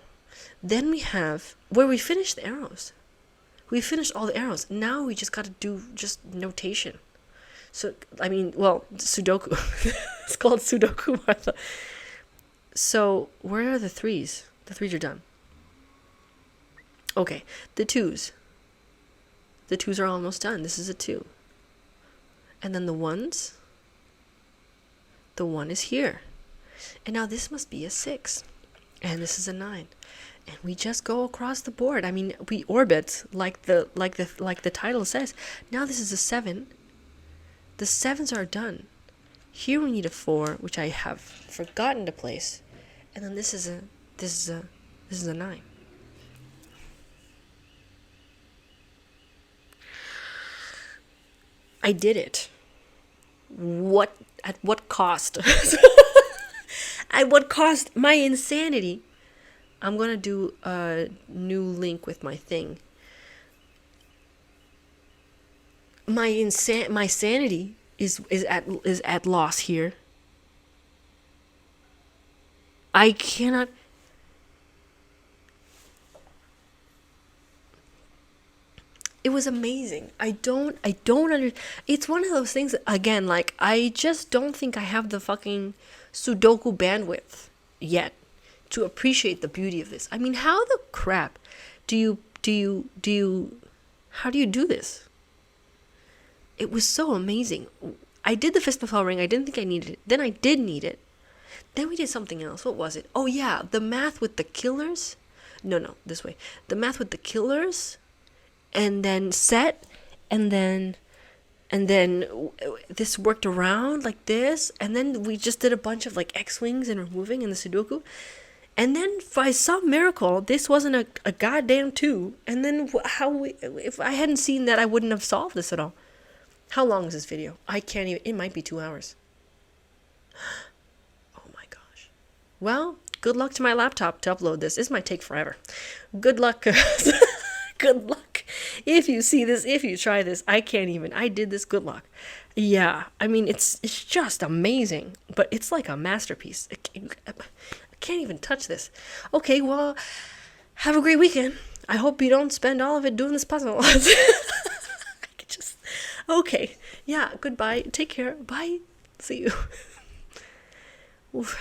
Then we have... Where we finished the arrows. We finished all the arrows. Now we just got to do just notation. So, I mean, well, Sudoku. It's called Sudoku, Martha. So, where are the 3s? The 3s are done. Okay, the 2s. The 2s are almost done. This is a 2. And then the 1s. The 1 is here. And now this must be a 6. And this is a 9. And we just go across the board. I mean, we orbit like the title says. Now this is a 7. The 7s are done. Here we need a 4, which I have forgotten to place. And then this is a 9. I did it. At what cost? At what cost? My insanity. I'm gonna do a new link with my thing. My sanity is at loss here. I cannot. It was amazing. I don't under. It's one of those things again. Like, I just don't think I have the fucking Sudoku bandwidth yet to appreciate the beauty of this. I mean, how the crap do you how do you do this? It was so amazing. I did the fist before ring. I didn't think I needed it. Then I did need it. Then we did something else. What was it? Oh yeah, the math with the killers. No, this way. The math with the killers, and then set, and then this worked around like this, and then we just did a bunch of like X-wings and removing in the Sudoku. And then by some miracle, this wasn't a goddamn 2. And then if I hadn't seen that, I wouldn't have solved this at all. How long is this video? I can't even, it might be 2 hours. Oh my gosh. Well, good luck to my laptop to upload this. This might take forever. Good luck. Good luck. If you see this, if you try this, I did this, good luck. Yeah, I mean, it's just amazing. But it's like a masterpiece. I can't even touch this. Okay, well, have a great weekend. I hope you don't spend all of it doing this puzzle. Okay, yeah, goodbye. Take care. Bye. See you. Oof.